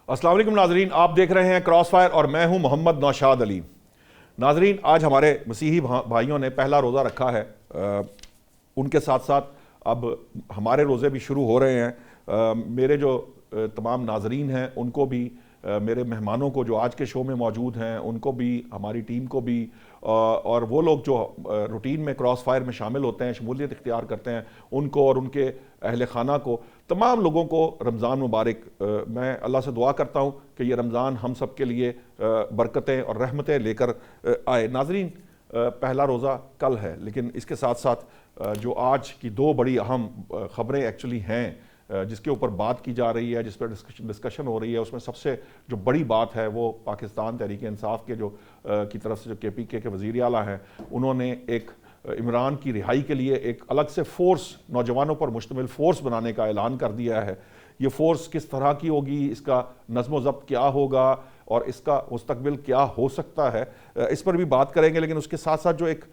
السلام علیکم ناظرین، آپ دیکھ رہے ہیں کراس فائر اور میں ہوں محمد نوشاد علی۔ ناظرین، آج ہمارے مسیحی بھائیوں نے پہلا روزہ رکھا ہے۔ ان کے ساتھ ساتھ اب ہمارے روزے بھی شروع ہو رہے ہیں۔ میرے جو تمام ناظرین ہیں ان کو بھی، میرے مہمانوں کو جو آج کے شو میں موجود ہیں ان کو بھی، ہماری ٹیم کو بھی، اور وہ لوگ جو روٹین میں کراس فائر میں شامل ہوتے ہیں، شمولیت اختیار کرتے ہیں، ان کو اور ان کے اہل خانہ کو، تمام لوگوں کو رمضان مبارک۔ میں اللہ سے دعا کرتا ہوں کہ یہ رمضان ہم سب کے لیے برکتیں اور رحمتیں لے کر آئے۔ ناظرین، پہلا روزہ کل ہے، لیکن اس کے ساتھ ساتھ جو آج کی دو بڑی اہم خبریں ایکچولی ہیں جس کے اوپر بات کی جا رہی ہے، جس پر ڈسکشن ہو رہی ہے، اس میں سب سے جو بڑی بات ہے وہ پاکستان تحریک انصاف کے جو کی طرف سے جو KPK کے وزیر اعلیٰ ہیں، انہوں نے ایک عمران کی رہائی کے لیے ایک الگ سے فورس، نوجوانوں پر مشتمل فورس بنانے کا اعلان کر دیا ہے۔ یہ فورس کس طرح کی ہوگی، اس کا نظم و ضبط کیا ہوگا اور اس کا مستقبل کیا ہو سکتا ہے، اس پر بھی بات کریں گے۔ لیکن اس کے ساتھ ساتھ جو ایک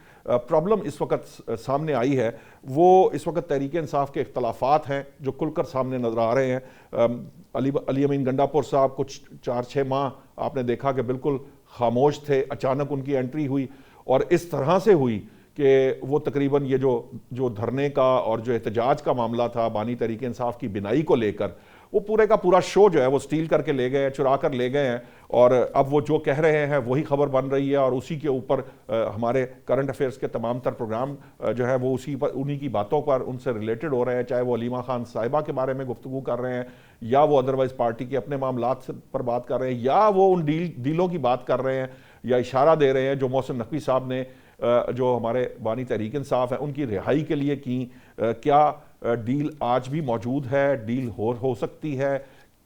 پرابلم اس وقت سامنے آئی ہے وہ اس وقت تحریک انصاف کے اختلافات ہیں جو کھل کر سامنے نظر آ رہے ہیں۔ علی امین گنڈاپور صاحب کچھ 4-6 ماہ آپ نے دیکھا کہ بالکل خاموش تھے، اچانک ان کی انٹری ہوئی اور اس طرح سے ہوئی کہ وہ تقریباً یہ جو دھرنے کا اور جو احتجاج کا معاملہ تھا بانی تحریک انصاف کی بنائی کو لے کر، وہ پورے کا پورا شو جو ہے وہ سٹیل کر کے لے گئے ہیں، چرا کر لے گئے ہیں، اور اب وہ جو کہہ رہے ہیں وہی خبر بن رہی ہے، اور اسی کے اوپر ہمارے کرنٹ افیئرس کے تمام تر پروگرام جو ہے وہ انہی کی باتوں پر ان سے ریلیٹڈ ہو رہے ہیں، چاہے وہ علیمہ خان صاحبہ کے بارے میں گفتگو کر رہے ہیں، یا وہ ادروائز پارٹی کے اپنے معاملات پر بات کر رہے ہیں، یا وہ ان ڈیلوں کی بات کر رہے ہیں، یا اشارہ دے رہے ہیں جو محسن نقوی صاحب نے جو ہمارے بانی تحریک انصاف ہیں ان کی رہائی کے لیے کی۔ کیا ڈیل آج بھی موجود ہے؟ ڈیل ہو سکتی ہے؟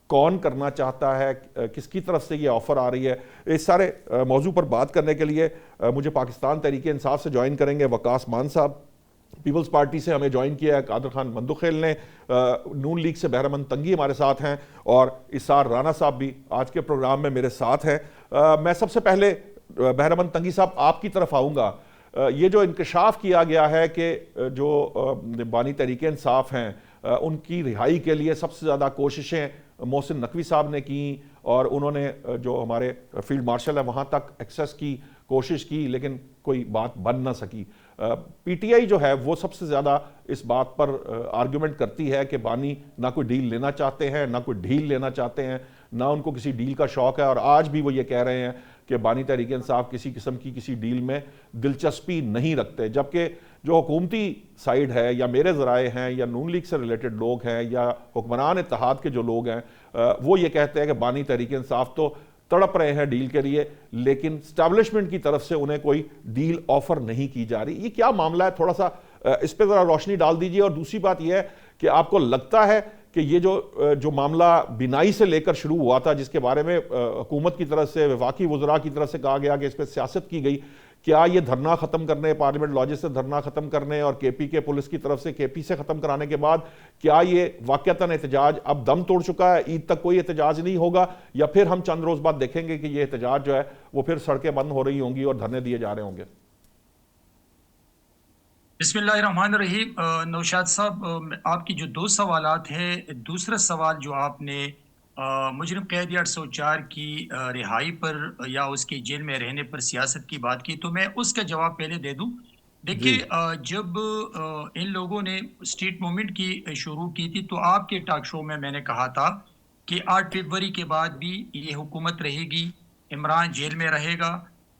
کون کرنا چاہتا ہے؟ کس کی طرف سے یہ آفر آ رہی ہے؟ اس سارے موضوع پر بات کرنے کے لیے مجھے پاکستان تحریک انصاف سے جوائن کریں گے وقاص مان صاحب، پیپلز پارٹی سے ہمیں جوائن کیا ہے قادر خان مندخیل نے، نون لیگ سے بہرامند تنگی ہمارے ساتھ ہیں، اور اسار رانا صاحب بھی آج کے پروگرام میں میرے ساتھ ہیں۔ میں سب سے پہلے بہرامند تنگی صاحب آپ کی طرف آؤں گا۔ یہ جو انکشاف کیا گیا ہے کہ جو بانی تحریک انصاف ہیں ان کی رہائی کے لیے سب سے زیادہ کوششیں محسن نقوی صاحب نے کی، اور انہوں نے جو ہمارے فیلڈ مارشل ہے وہاں تک ایکسیس کی کوشش کی، لیکن کوئی بات بن نہ سکی۔ PTI جو ہے وہ سب سے زیادہ اس بات پر آرگیومنٹ کرتی ہے کہ بانی نہ کوئی ڈیل لینا چاہتے ہیں، نہ کوئی ڈھیل لینا چاہتے ہیں، نہ ان کو کسی ڈیل کا شوق ہے، اور آج بھی وہ یہ کہہ رہے ہیں کہ بانی تحریک انصاف کسی قسم کی کسی ڈیل میں دلچسپی نہیں رکھتے، جبکہ جو حکومتی سائیڈ ہے یا میرے ذرائع ہیں یا نون لیگ سے ریلیٹڈ لوگ ہیں یا حکمران اتحاد کے جو لوگ ہیں وہ یہ کہتے ہیں کہ بانی تحریک انصاف تو تڑپ رہے ہیں ڈیل کے لیے، لیکن اسٹیبلشمنٹ کی طرف سے انہیں کوئی ڈیل آفر نہیں کی جا رہی۔ یہ کیا معاملہ ہے؟ تھوڑا سا اس پہ ذرا روشنی ڈال دیجئے۔ اور دوسری بات یہ ہے کہ آپ کو لگتا ہے کہ یہ جو معاملہ بینائی سے لے کر شروع ہوا تھا، جس کے بارے میں حکومت کی طرف سے، وفاقی وزراء کی طرف سے کہا گیا کہ اس پہ سیاست کی گئی، کیا یہ دھرنا ختم کرنے، پارلیمنٹ لاجز سے دھرنا ختم کرنے اور KPK پولیس کی طرف سے KP سے ختم کرانے کے بعد، کیا یہ واقعتاً احتجاج اب دم توڑ چکا ہے؟ عید تک کوئی احتجاج نہیں ہوگا، یا پھر ہم چند روز بعد دیکھیں گے کہ یہ احتجاج جو ہے وہ پھر سڑکیں بند ہو رہی ہوں گی اور دھرنے دیے جا رہے ہوں گے؟ بسم اللہ الرحمن الرحیم۔ نوشاد صاحب، آپ کی جو دو سوالات ہیں، دوسرا سوال جو آپ نے مجرم قیدی 804 کی رہائی پر یا اس کے جیل میں رہنے پر سیاست کی بات کی، تو میں اس کا جواب پہلے دے دوں۔ دیکھیے، جی جب ان لوگوں نے اسٹریٹ موومنٹ کی شروع کی تھی تو آپ کے ٹاک شو میں میں نے کہا تھا کہ 8 فروری کے بعد بھی یہ حکومت رہے گی، عمران جیل میں رہے گا،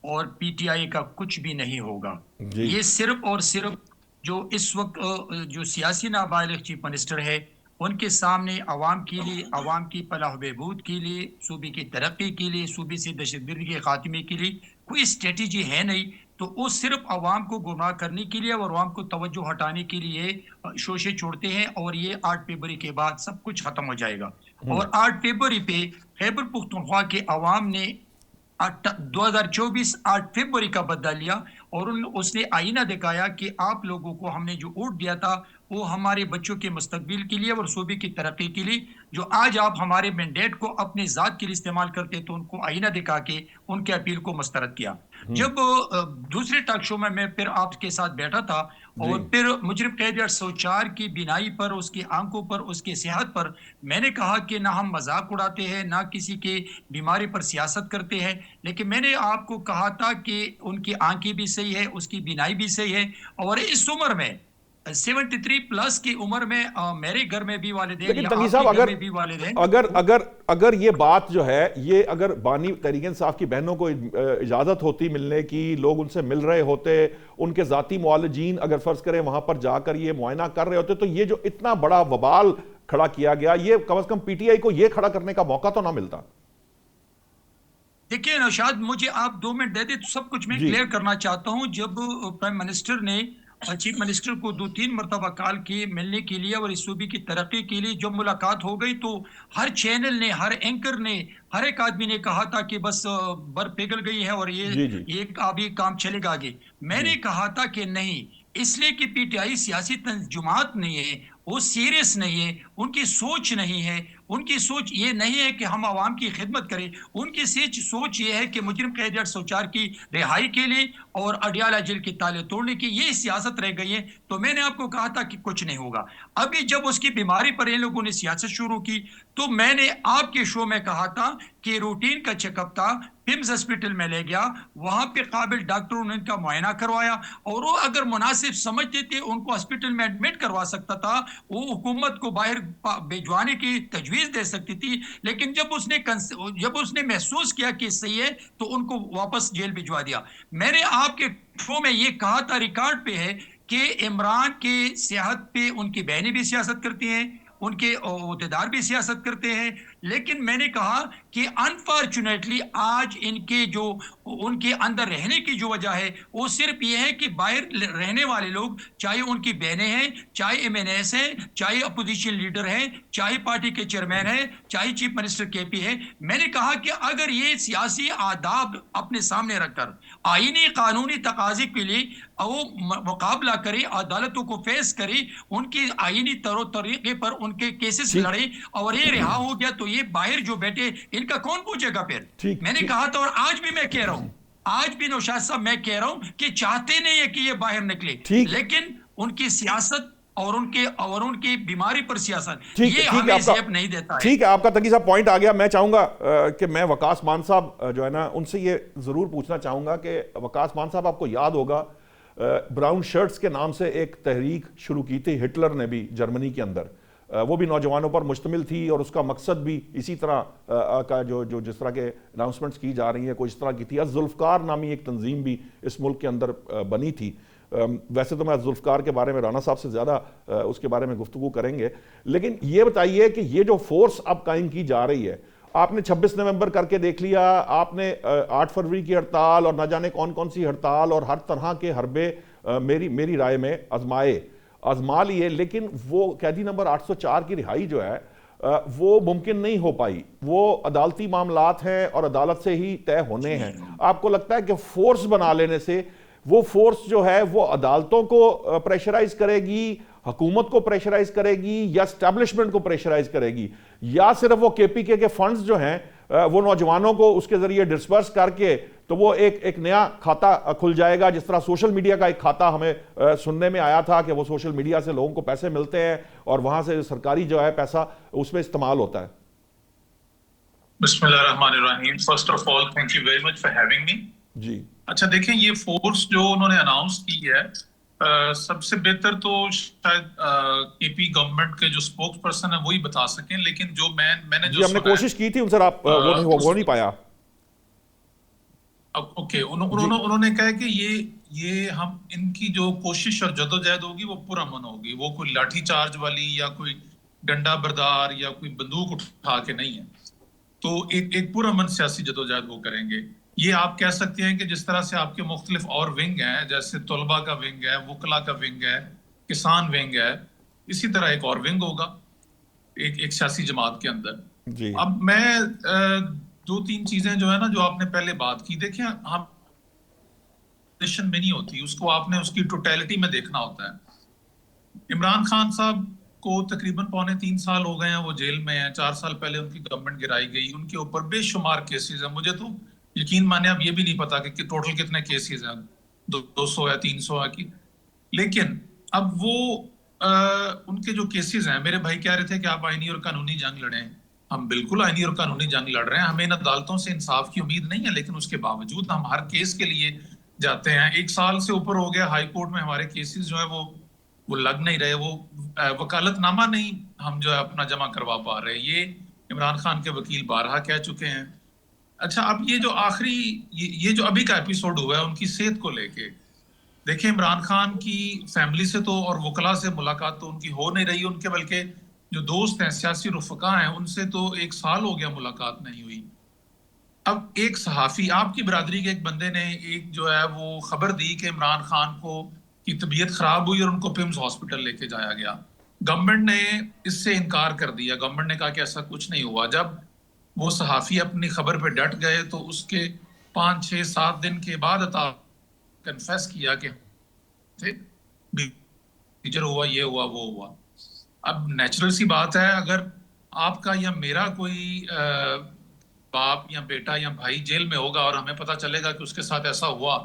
اور PTI کا کچھ بھی نہیں ہوگا۔ جی یہ صرف اور صرف جو اس وقت جو سیاسی نابالغ چیف منسٹر ہے ان کے سامنے عوام کے لیے، عوام کی فلاح و بہبود کے لیے، صوبے کی ترقی کے لیے، صوبے سے دہشت گردی کے خاتمے کے لیے کوئی اسٹریٹجی ہے نہیں، تو وہ صرف عوام کو گمراہ کرنے کے لیے اور عوام کو توجہ ہٹانے کے لیے شوشے چھوڑتے ہیں، اور یہ 8 فروری کے بعد سب کچھ ختم ہو جائے گا۔ اور 8 فروری پہ خیبر پختونخوا کے عوام نے 2024 8 فروری کا بدلہ لیا، اور اس نے آئینہ دکھایا کہ آپ لوگوں کو ہم نے جو ووٹ دیا تھا وہ ہمارے بچوں کے مستقبل کے لیے اور صوبے کی ترقی کے لیے، جو آج آپ ہمارے مینڈیٹ کو اپنے ذات کے لیے استعمال کرتے تو ان کو آئینہ دکھا کے ان کے اپیل کو مسترد کیا۔ جب دوسرے ٹاک شو میں پھر آپ کے ساتھ بیٹھا تھا جی اور پھر مجرم قید 804 کی بینائی پر، اس کی آنکھوں پر، اس کی صحت پر میں نے کہا کہ نہ ہم مذاق اڑاتے ہیں نہ کسی کے بیماری پر سیاست کرتے ہیں، لیکن میں نے آپ کو کہا تھا کہ ان کی آنکھیں بھی صحیح ہے، اس کی بینائی بھی صحیح ہے، اور اس عمر میں 73 پلس کی عمر میں میرے گھر میں بھی والدین لیکن یا تنگی آپ صاحب کے گھر میں بھی والدین اگر یہ بات جو ہے، یہ اگر بانی تحریک انصاف کی بہنوں کو اجازت ہوتی ملنے کی، لوگ ان سے مل رہے ہوتے، ان کے ذاتی معالجین اگر فرض کریں وہاں پر جا کر یہ معائنہ کر رہے ہوتے، تو یہ جو اتنا بڑا وبال کھڑا کیا گیا، یہ کم از کم پی ٹی آئی کو یہ کھڑا کرنے کا موقع تو نہ ملتا۔ دیکھیے نوشاد، مجھے آپ 2 منٹ دے دیں تو سب کچھ میں جی کلیئر کرنا چاہتا ہوں۔ جب پرائم منسٹر نے چیف منسٹر کو 2-3 مرتبہ کال کی ملنے کے لیے اور اس صوبے کی ترقی کے لیے، جب ملاقات ہو گئی تو ہر چینل نے، ہر اینکر نے، ہر ایک آدمی نے کہا تھا کہ بس برف پگھل گئی ہے اور جی جی یہ ابھی کام چلے گا آگے۔ میں جی نے کہا تھا کہ نہیں، اس لیے کہ پی ٹی آئی سیاسی تنظیمات نہیں ہے، وہ سیریس نہیں ہے، ان کی سوچ نہیں ہے، ان کی سوچ یہ نہیں ہے کہ ہم عوام کی خدمت کریں، ان کی سوچ یہ ہے کہ مجرم قید 804 کی رہائی کے لیے اور اڈیالہ جیل کے تالے توڑنے کی یہ سیاست رہ گئی ہے۔ تو میں نے آپ کو کہا تھا کہ کچھ نہیں ہوگا۔ ابھی جب اس کی بیماری پر ان لوگوں نے سیاست شروع کی تو میں نے آپ کے شو میں کہا تھا کہ روٹین کا چیک اپ تھا، پمز ہسپیٹل میں لے گیا، وہاں پہ قابل ڈاکٹروں نے ان کا معائنہ کروایا، اور وہ اگر مناسب سمجھتے تھے ان کو ہسپیٹل میں ایڈمٹ کروا سکتا تھا، وہ حکومت کو باہر بھیجوانے کی تجویز دے سکتی تھی، لیکن جب اس نے محسوس کیا کہ صحیح ہے تو ان کو واپس جیل بھجوا دیا۔ میں نے آپ کے شو میں یہ کہا تھا، ریکارڈ پہ ہے، کہ عمران کے صحت پہ ان کی بہنیں بھی سیاست کرتی ہیں، ان کے عہدیدار بھی سیاست کرتے ہیں، لیکن میں نے کہا کہ انفارچونیٹلی آج ان کے اندر رہنے کی جو وجہ ہے وہ صرف یہ ہے کہ باہر رہنے والے لوگ، چاہے ان کی بہنیں ہیں، چاہے ایم این ایس ہیں، چاہے اپوزیشن لیڈر ہیں، چاہے پارٹی کے چیئرمین ہیں، چاہے چیف منسٹر کے پی ہے، میں نے کہا کہ اگر یہ سیاسی آداب اپنے سامنے رکھ کر آئینی قانونی تقاضے کے لیے وہ مقابلہ کرے، عدالتوں کو فیس کرے، ان کی آئینی طریقے پر ان کے کیسز ٹھیک لڑے، اور یہ رہا ہو گیا تو یہ باہر جو بیٹھے ان کا کون پوچھے گا پھر؟ ٹھیک میں نے کہا تھا، اور آج بھی میں کہہ رہا ہوں، آج بھی نوشاد صاحب میں کہہ رہا ہوں کہ چاہتے نہیں ہے کہ یہ باہر نکلے، ٹھیک لیکن ان کی سیاست اور ان کی بیماری پر سیاست ٹھیک یہ ٹھیک ہے ہمیں آپ کا زیب نہیں دیتا ہے۔ ٹھیک ہے آپ کا تقی صاحب پوائنٹ آ گیا۔ میں چاہوں گا کہ میں وقاص مان صاحب جو ہے نا ان سے یہ ضرور پوچھنا چاہوں گا کہ وقاص مان صاحب، آپ کو یاد ہوگا براؤن شرٹس کے نام سے ایک تحریک شروع کی تھی ہٹلر نے بھی جرمنی کے اندر، وہ بھی نوجوانوں پر مشتمل تھی، اور اس کا مقصد بھی اسی طرح کا جو جس طرح کے اناؤنسمنٹس کی جا رہی ہیں کوئی اس طرح کی تھی۔ الذوالفقار نامی ایک تنظیم بھی اس ملک کے اندر بنی تھی۔ ویسے تو میں الذوالفقار کے بارے میں رانا صاحب سے زیادہ اس کے بارے میں گفتگو کریں گے، لیکن یہ بتائیے کہ یہ جو فورس اب قائم کی جا رہی ہے، آپ نے 26 نومبر کر کے دیکھ لیا، آپ نے 8 فروری کی ہڑتال اور نہ جانے کون کون سی ہڑتال اور ہر طرح کے حربے میری رائے میں آزما لیے، لیکن وہ قیدی نمبر 804 کی رہائی جو ہے وہ ممکن نہیں ہو پائی۔ وہ عدالتی معاملات ہیں اور عدالت سے ہی طے ہونے ہیں۔ آپ کو لگتا ہے کہ فورس بنا لینے سے وہ فورس جو ہے وہ عدالتوں کو پریشرائز کرے گی، حکومت کو پریشرائز کرے گی، یا اسٹیبلشمنٹ کو پریشرائز کرے گی، یا صرف وہ کے پی کے فنڈز جو ہیں وہ نوجوانوں کو اس کے ذریعے ڈسپرس کر کے تو وہ ایک نیا کھاتا کھل جائے گا، جس طرح سوشل میڈیا کا ایک کھاتا ہمیں سننے میں آیا تھا کہ وہ سوشل میڈیا سے لوگوں کو پیسے ملتے ہیں اور وہاں سے سرکاری جو ہے پیسہ اس میں استعمال ہوتا ہے۔ بسم اللہ الرحمن الرحیم۔ First of all thank you very much for having me. جی اچھا دیکھیں، یہ فورس جو انہوں نے اناؤنس کی ہے، سب سے بہتر تو شاید کے پی گورنمنٹ کے جو سپوکس پرسن ہیں وہی بتا سکیں، لیکن جو میں نے جو ہم نے کوشش کی تھی ان سے، وہ نہیں پایا۔ اوکے، انہوں نے کہا کہ یہ ہم ان کی جو کوشش اور جدوجہد ہوگی وہ پرامن ہوگی، وہ کوئی لاٹھی چارج والی یا کوئی ڈنڈا بردار یا کوئی بندوق اٹھا کے نہیں ہے، تو ایک پرامن سیاسی جدوجہد وہ کریں گے۔ یہ آپ کہہ سکتے ہیں کہ جس طرح سے آپ کے مختلف اور ونگ ہیں، جیسے طلباء کا ونگ ہے، وکلا کا ونگ ہے، کسان ونگ ہے، اسی طرح ایک اور ونگ ہوگا ایک سیاسی جماعت کے اندر۔ جی اب میں 2-3 چیزیں جو ہے نا جو آپ نے پہلے بات کی، دیکھیں ہم میں نہیں ہوتی, اس کو آپ نے اس کی ٹوٹیلٹی میں دیکھنا ہوتا ہے. عمران خان صاحب کو تقریباً 3.25 سال ہو گئے ہیں, وہ جیل میں ہیں. 4 سال پہلے ان کی گورنمنٹ گرائی گئی, ان کے اوپر بے شمار کیسز ہیں. مجھے تو یقین مانے اب یہ بھی نہیں پتا کہ ٹوٹل کتنے کیسز ہیں, 200 یا 300 کی. لیکن اب وہ ان کے جو کیسز ہیں, میرے بھائی کہہ رہے تھے کہ آپ آئینی اور قانونی جنگ لڑیں. ہم بالکل آئینی اور قانونی جنگ لڑ رہے ہیں, ہمیں ان عدالتوں سے انصاف کی امید نہیں ہے, لیکن اس کے باوجود ہم ہر کیس کے لیے جاتے ہیں. 1 سال سے اوپر ہو گیا ہائی کورٹ میں ہمارے کیسز جو ہے وہ لگ نہیں رہے, وہ وکالت نامہ نہیں ہم جو ہے اپنا جمع کروا پا رہے. یہ عمران خان کے وکیل بارہا کہہ چکے ہیں. اچھا, اب یہ جو آخری یہ جو ابھی کا ایپیسوڈ ہوا ہے ان کی صحت کو لے کے, دیکھیں عمران خان کی فیملی سے تو اور وکلا سے ملاقات تو ان کی ہو نہیں رہی ان کے, بلکہ جو دوست ہیں, سیاسی رفقا ہیں, ان سے تو 1 سال ہو گیا ملاقات نہیں ہوئی. اب ایک صحافی, آپ کی برادری کے ایک بندے نے ایک جو ہے وہ خبر دی کہ عمران خان کو کی طبیعت خراب ہوئی اور ان کو پیمز ہاسپٹل لے کے جایا گیا. گورنمنٹ نے اس سے انکار کر دیا, گورنمنٹ نے کہا کہ ایسا کچھ نہیں ہوا. جب وہ صحافی اپنی خبر پہ ڈٹ گئے تو اس کے 5 6 7 دن کے بعد عطا کنفیس کیا کہ ٹیچر ہوا, یہ ہوا, وہ ہوا. اب نیچرل سی بات ہے, اگر آپ کا یا میرا کوئی باپ یا بیٹا یا بھائی جیل میں ہوگا اور ہمیں پتہ چلے گا کہ اس کے ساتھ ایسا ہوا,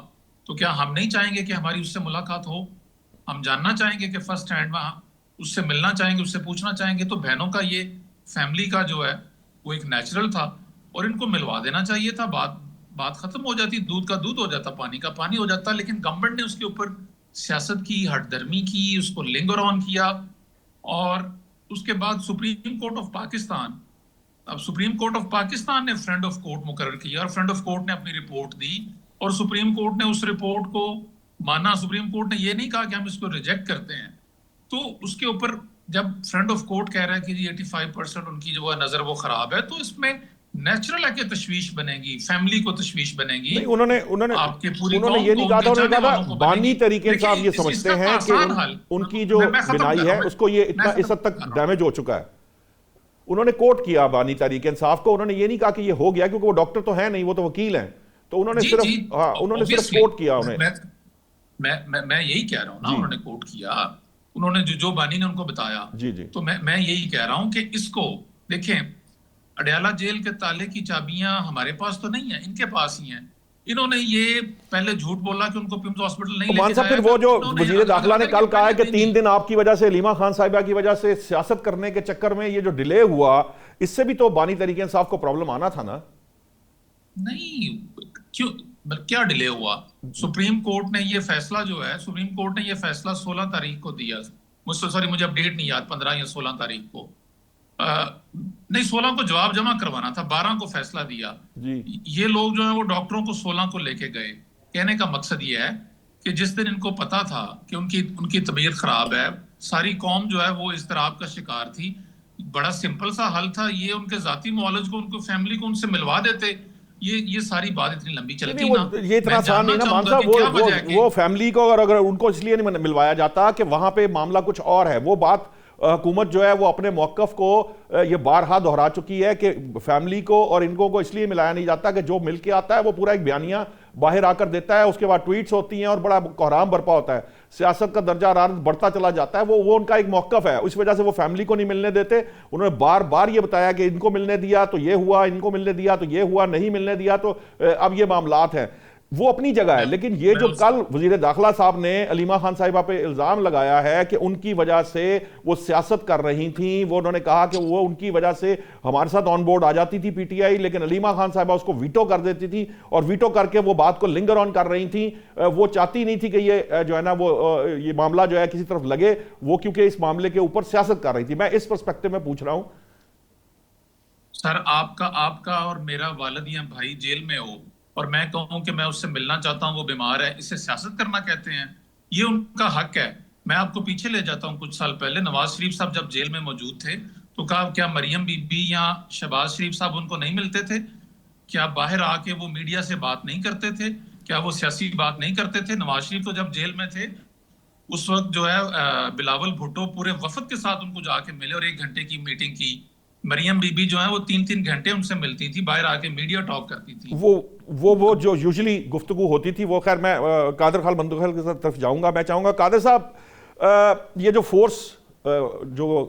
تو کیا ہم نہیں چاہیں گے کہ ہماری اس سے ملاقات ہو؟ ہم جاننا چاہیں گے کہ فرسٹ ہینڈ میں اس سے ملنا چاہیں گے, اس سے پوچھنا چاہیں گے. تو بہنوں کا یہ فیملی کا جو ہے وہ ایک نیچرل تھا اور ان کو ملوا دینا چاہیے تھا. بات ختم ہو جاتی, دودھ کا دودھ ہو جاتا, پانی کا پانی ہو جاتا. لیکن گورنمنٹ نے اس کے اوپر سیاست کی, ہٹ درمی کی, اس کو لنگر آن کیا. اور اس کے بعد سپریم کورٹ آف پاکستان, اب سپریم کورٹ آف پاکستان نے فرینڈ آف کورٹ مقرر کیا اور فرینڈ آف کورٹ نے اپنی رپورٹ دی اور سپریم کورٹ نے اس رپورٹ کو مانا. سپریم کورٹ نے یہ نہیں کہا کہ ہم اس کو ریجیکٹ کرتے ہیں. تو اس کے اوپر جب فرینڈ آف کورٹ کہہ رہا ہے کہ 85% ان کی جو ہے نظر وہ خراب ہے, تو اس میں نیچرل ہے کہ تشویش بنے گی, فیملی کو تشویش بنے گی. انہوں نے آپ کے پوری انہوں نے یہ نہیں کہا تھا, انہوں نے کہا تھا بانی طریقے انصاف یہ سمجھتے ہیں کہ ان کی جو بنائی ہے اس کو یہ اتنا اس حد تک ڈیمیج ہو چکا ہے. انہوں نے کوٹ کیا بانی تحریک انصاف کو, انہوں نے یہ نہیں کہا کہ یہ ہو گیا, کیونکہ وہ ڈاکٹر تو ہیں نہیں, وہ تو وکیل ہیں, تو انہوں نے صرف انہوں نے صرف کوٹ کیا. میں یہی کہہ رہا ہوں نا, انہوں نے کوٹ کیا, انہوں نے جو بانی نے ان کو بتایا. تو میں یہی کہہ رہا ہوں کہ اس کو دیکھیں, اڈیالہ جیل کے تالے کی چابیاں ہمارے پاس تو نہیں ہیں, ان کے پاس ہی ہیں. انہوں نے یہ پہلے جھوٹ بولا کہ ان کو پیمز ہاسپٹل نہیں لے کے جایا. پھر وہ جو وزیر داخلہ نے کل کہا ہے کہ 3 دن آپ کی وجہ سے, علیمہ خان صاحبہ کی وجہ سے سیاست کرنے کے چکر میں یہ جو ڈیلے ہوا, اس سے بھی تو بانی تحریک انصاف کو پرابلم آنا تھا نا. نہیں, کیا ڈیلے ہوا؟ سپریم کورٹ نے یہ فیصلہ جو ہے, سپریم کورٹ نے یہ فیصلہ 16 تاریخ کو دیا. مجھے اپڈیٹ نہیں یاد, 15 یا 16 تاریخ کو, نہیں 16 کو جواب جمع کروانا تھا, 12 کو فیصلہ دیا. یہ لوگ جو ہیں وہ ڈاکٹروں کو 16 کو لے کے گئے. کہنے کا مقصد یہ ہے کہ جس دن ان کو پتا تھا کہ ان کی طبیعت خراب ہے, ساری قوم جو ہے وہ اضطراب کا شکار تھی, بڑا سمپل سا حل تھا, یہ ان کے ذاتی معالج کو, ان کو فیملی کو ان سے ملوا دیتے. یہ ساری بات اتنی لمبی چلتی نا, یہ اتنا آسان نہیں نا مان صاحب. وہ فیملی کو اگر ان کو اس لیے نہیں ملوایا جاتا کہ وہاں پہ معاملہ کچھ اور ہے. وہ بات حکومت جو ہے وہ اپنے موقف کو یہ بارہا دہرا چکی ہے کہ فیملی کو اور ان کو اس لیے ملایا نہیں جاتا کہ جو مل کے آتا ہے وہ پورا ایک بیانیہ باہر آ کر دیتا ہے, اس کے بعد ٹویٹس ہوتی ہیں اور بڑا کوہرام برپا ہوتا ہے, سیاست کا درجہ حرارت بڑھتا چلا جاتا ہے. وہ ان کا ایک موقف ہے, اس وجہ سے وہ فیملی کو نہیں ملنے دیتے. انہوں نے بار بار یہ بتایا کہ ان کو ملنے دیا تو یہ ہوا, ان کو ملنے دیا تو یہ ہوا, نہیں ملنے دیا تو اب یہ معاملات ہیں. وہ اپنی جگہ ہے, لیکن یہ جو کل وزیر داخلہ صاحب نے علیمہ خان صاحبہ پہ الزام لگایا ہے کہ ان کی وجہ سے وہ سیاست کر رہی تھیں, وہ انہوں نے کہا کہ وہ ان کی وجہ سے ہمارے ساتھ آن بورڈ آ جاتی تھی پی ٹی آئی, لیکن علیمہ خان صاحبہ اس کو ویٹو کر دیتی تھی اور ویٹو کر کے وہ بات کو لنگر آن کر رہی تھیں. وہ چاہتی نہیں تھی کہ یہ جو ہے نا وہ یہ معاملہ جو ہے کسی طرف لگے, وہ کیونکہ اس معاملے کے اوپر سیاست کر رہی تھی. میں اس پرسپیکٹو میں پوچھ رہا ہوں سر, آپ کا اور میرا والد یا بھائی جیل میں ہو اور میں کہوں کہ میں اس سے ملنا چاہتا ہوں, وہ بیمار ہے, اسے سیاست کرنا کہتے ہیں؟ یہ ان کا حق ہے. میں آپ کو پیچھے لے جاتا ہوں, کچھ سال پہلے نواز شریف صاحب جب جیل میں موجود تھے تو کہا کیا مریم بی بی یا شہباز شریف صاحب ان کو نہیں ملتے تھے؟ کیا باہر آ کے وہ میڈیا سے بات نہیں کرتے تھے؟ کیا وہ سیاسی بات نہیں کرتے تھے؟ نواز شریف تو جب جیل میں تھے اس وقت جو ہے بلاول بھٹو پورے وفد کے ساتھ ان کو جا کے ملے اور 1 گھنٹے کی میٹنگ کی. مریم بی بی جو ہے وہ 3 گھنٹے ان سے ملتی تھی, باہر آ کے میڈیا ٹاک کرتی تھی. وہ جو یوزلی گفتگو ہوتی تھی وہ, خیر میں قادر خان بندوخیل کی طرف جاؤں گا. میں چاہوں گا قادر صاحب, یہ جو فورس جو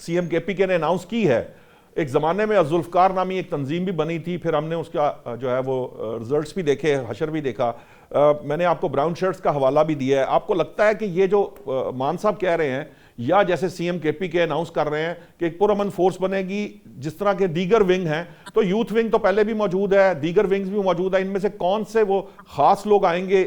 سی ایم کے پی کے نے اناؤنس کی ہے, ایک زمانے میں ذوالفقار نامی ایک تنظیم بھی بنی تھی, پھر ہم نے اس کا جو ہے وہ رزلٹس بھی دیکھے, حشر بھی دیکھا. میں نے آپ کو براؤن شرٹس کا حوالہ بھی دیا ہے. آپ کو لگتا ہے کہ یہ جو مان صاحب کہہ رہے ہیں, یا جیسے سی ایم کے پی کے اناؤنس کر رہے ہیں کہ ایک پرامن فورس بنے گی جس طرح کے دیگر ونگ ہیں, تو یوتھ ونگ تو پہلے بھی موجود ہے, دیگر ونگز بھی موجود ہیں, ان میں سے کون سے وہ خاص لوگ آئیں گے؟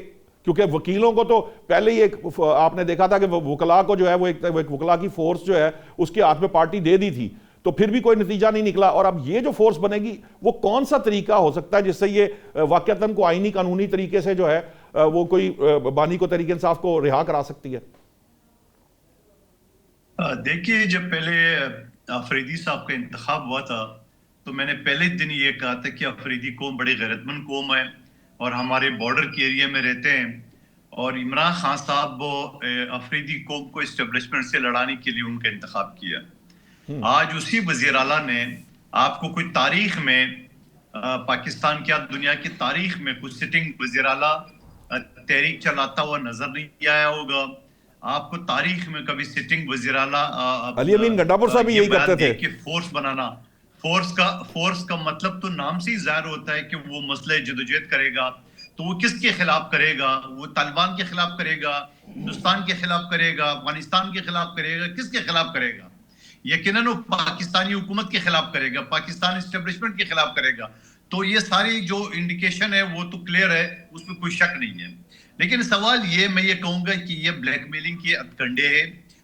کیونکہ وکیلوں کو تو پہلے ہی ایک آپ نے دیکھا تھا کہ وکلاء کو جو ہے وہ ایک وکلاء کی فورس جو ہے اس کے ہاتھ میں پارٹی دے دی تھی, تو پھر بھی کوئی نتیجہ نہیں نکلا. اور اب یہ جو فورس بنے گی وہ کون سا طریقہ ہو سکتا ہے جس سے یہ واقعتاً کو آئینی قانونی طریقے سے جو ہے وہ کوئی بانی کو تحریک انصاف کو رہا کرا سکتی ہے؟ دیکھیے, جب پہلے آفریدی صاحب کا انتخاب ہوا تھا تو میں نے پہلے دن یہ کہا تھا کہ آفریدی قوم بڑی غیرت مند قوم ہے اور ہمارے بارڈر کے ایریا میں رہتے ہیں, اور عمران خان صاحب آفریدی قوم کو اسٹیبلشمنٹ سے لڑانے کے لیے ان کا انتخاب کیا. آج اسی وزیر اعلیٰ نے آپ کو کوئی تاریخ میں پاکستان کیا دنیا کی تاریخ میں کچھ سٹنگ وزیر اعلیٰ تحریک چلاتا ہوا نظر نہیں آیا ہوگا. آپ کو تاریخ میں کبھی سٹنگ وزیر اعلیٰ علی امین گنڈاپور صاحب بھی یہی کرتے تھے کہ فورس بنانا, فورس کا مطلب تو نام سے ہی ظاہر ہوتا ہے کہ وہ مسئلہ جدوجہد کرے گا, تو وہ کس کے خلاف کرے گا؟ وہ طالبان کے خلاف کرے گا, ہندوستان کے خلاف کرے گا, افغانستان کے خلاف کرے گا, کس کے خلاف کرے گا؟ یقیناً وہ پاکستانی حکومت کے خلاف کرے گا, پاکستان اسٹیبلشمنٹ کے خلاف کرے گا. تو یہ ساری جو انڈیکیشن ہے وہ تو کلیئر ہے, اس میں کوئی شک نہیں ہے. لیکن سوال یہ, میں یہ کہوں گا کہ یہ بلیک میلنگ کے ہتھکنڈے ہے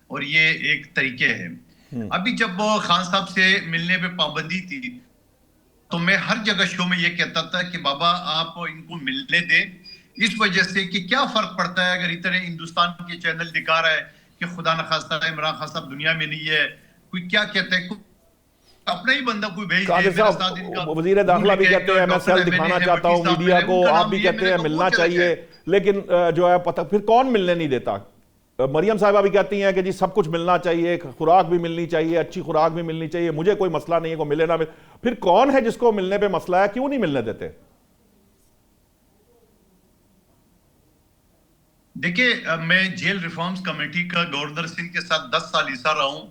اور یہ ایک طریقے ہے. ابھی جب خان صاحب سے ملنے پہ پابندی تھی تو میں ہر جگہ شو میں یہ کہتا تھا کہ بابا آپ ان کو ملنے دیں, اس وجہ سے کہ کیا فرق پڑتا ہے اگر اتنے ہندوستان کے چینل دکھا رہا ہے کہ خدا نخواستہ عمران خان صاحب دنیا میں نہیں ہے, کوئی کیا کہتا ہے, اپنا ہی بندہ کوئی بھیج دے. وزیر داخلہ بھی کہتے ہیں میں سیل دکھانا چاہتا ہوں میڈیا کو, آپ بھی کہتے ہیں ملنا چاہیے, لیکن جو ہے پتہ پھر کون ملنے نہیں دیتا؟ مریم صاحبہ بھی کہتی ہیں کہ جی سب کچھ ملنا چاہیے, خوراک بھی ملنی چاہیے, اچھی خوراک بھی ملنی چاہیے, مجھے کوئی مسئلہ نہیں ہے کو ملے نہ ملے. پھر کون ہے جس کو ملنے پہ مسئلہ ہے, کیوں نہیں ملنے دیتے؟ دیکھیں, میں جیل ریفارمز کمیٹی کا گورنر سنگھ کے ساتھ 10 سال حصہ رہا ہوں.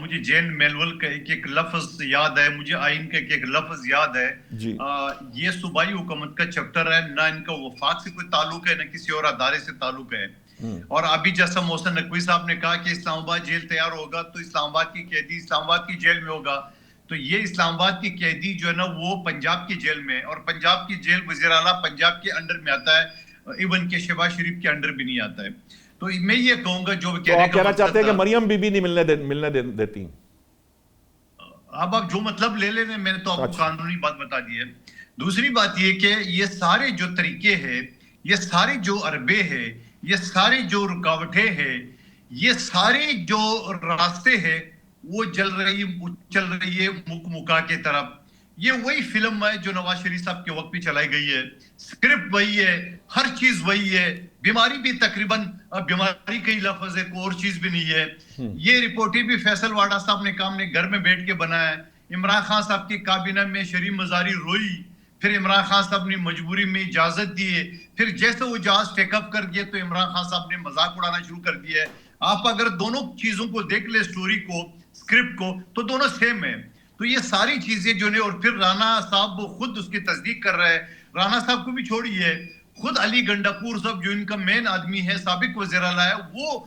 مجھے جین میلول کا ایک لفظ یاد ہے, مجھے آئین کا ایک لفظ یاد ہے. یہ صوبائی حکومت کا چیپٹر ہے, نہ ان کا وفاق سے کوئی تعلق ہے نہ کسی اور ادارے سے تعلق ہے. اور ابھی جیسا محسن نقوی صاحب نے کہا کہ اسلام آباد جیل تیار ہوگا تو اسلام آباد کی قیدی اسلام آباد کی جیل میں ہوگا, تو یہ اسلام آباد کی قیدی جو ہے نا وہ پنجاب کی جیل میں, اور پنجاب کی جیل وزیر اعلیٰ پنجاب کے انڈر میں آتا ہے, ایون کہ شہباز شریف کے انڈر بھی نہیں آتا ہے. تو میں یہ کہوں گا جو کہنا چاہتے ہیں کہ مریم بی بی نہیں ملنے دیتی. اب آپ جو مطلب لے لیں, میں نے تو آپ کو قانونی بات بتا دی ہے. دوسری بات یہ کہ یہ سارے جو طریقے ہیں, یہ سارے جو عربے ہیں, یہ سارے جو رکاوٹیں ہیں, یہ سارے جو راستے ہیں وہ چل رہی ہے مک مکا کے طرف. یہ وہی فلم ہے جو نواز شریف صاحب کے وقت پہ چلائی گئی ہے, سکرپٹ وہی ہے, ہر چیز وہی ہے, بیماری بھی تقریباً بیماری کا ہی لفظ ہے, کوئی اور چیز بھی نہیں ہے. یہ رپورٹیں بھی فیصل واڈا صاحب نے کام نے گھر میں بیٹھ کے بنایا ہے. عمران خان صاحب کی کابینہ میں شریف مزاری روئی, پھر عمران خان صاحب نے مجبوری میں اجازت دی ہے, پھر جیسے وہ جہاز ٹیک اپ کر دیا تو عمران خان صاحب نے مذاق اڑانا شروع کر دیا ہے. آپ اگر دونوں چیزوں کو دیکھ لیں, سٹوری کو, سکرپٹ کو, تو دونوں سیم ہیں. تو یہ ساری چیزیں جو نے, اور پھر رانا صاحب وہ خود اس کی تصدیق کر رہے ہیں. رانا صاحب کو بھی چھوڑیے, خود علی گنڈاپور صاحب جو ان کا مین آدمی ہے, سابق وزیر اعلیٰ ہے, وہ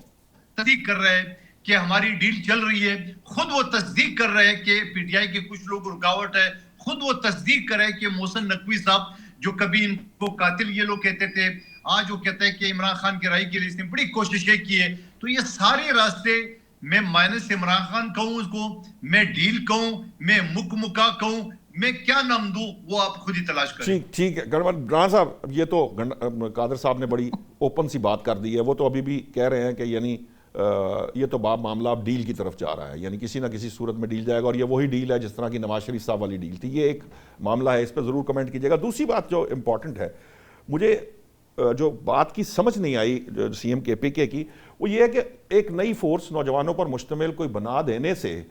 تصدیق کر رہے ہیں کہ ہماری ڈیل چل رہی ہے. خود وہ تصدیق کر رہے ہیں کہ پی ٹی آئی کے کچھ لوگ رکاوٹ ہے. خود وہ تصدیق کر رہے ہیں کہ محسن نقوی صاحب جو کبھی ان کو قاتل یہ لوگ کہتے تھے, آج وہ کہتے ہیں کہ عمران خان کی رہائی کے لیے اس نے بڑی کوششیں کی ہے. تو یہ سارے راستے, میں مائنس عمران خان کہوں اس کو, میں ڈیل کہوں, میں مکا کہوں, میں کیا نام دوں, وہ آپ خود ہی تلاش کریں. ٹھیک ہے گران صاحب, یہ تو قادر صاحب نے بڑی اوپن سی بات کر دی ہے. وہ تو ابھی بھی کہہ رہے ہیں کہ یعنی یہ تو معاملہ اب ڈیل کی طرف جا رہا ہے, یعنی کسی نہ کسی صورت میں ڈیل جائے گا, اور یہ وہی ڈیل ہے جس طرح کی نواز شریف صاحب والی ڈیل تھی. یہ ایک معاملہ ہے, اس پہ ضرور کمنٹ کیجیے گا. دوسری بات جو امپورٹنٹ ہے, مجھے جو بات کی سمجھ نہیں آئی سی ایم کے پی کے کی, وہ یہ ہے کہ ایک نئی فورس نوجوانوں پر مشتمل کوئی بنا دینے سے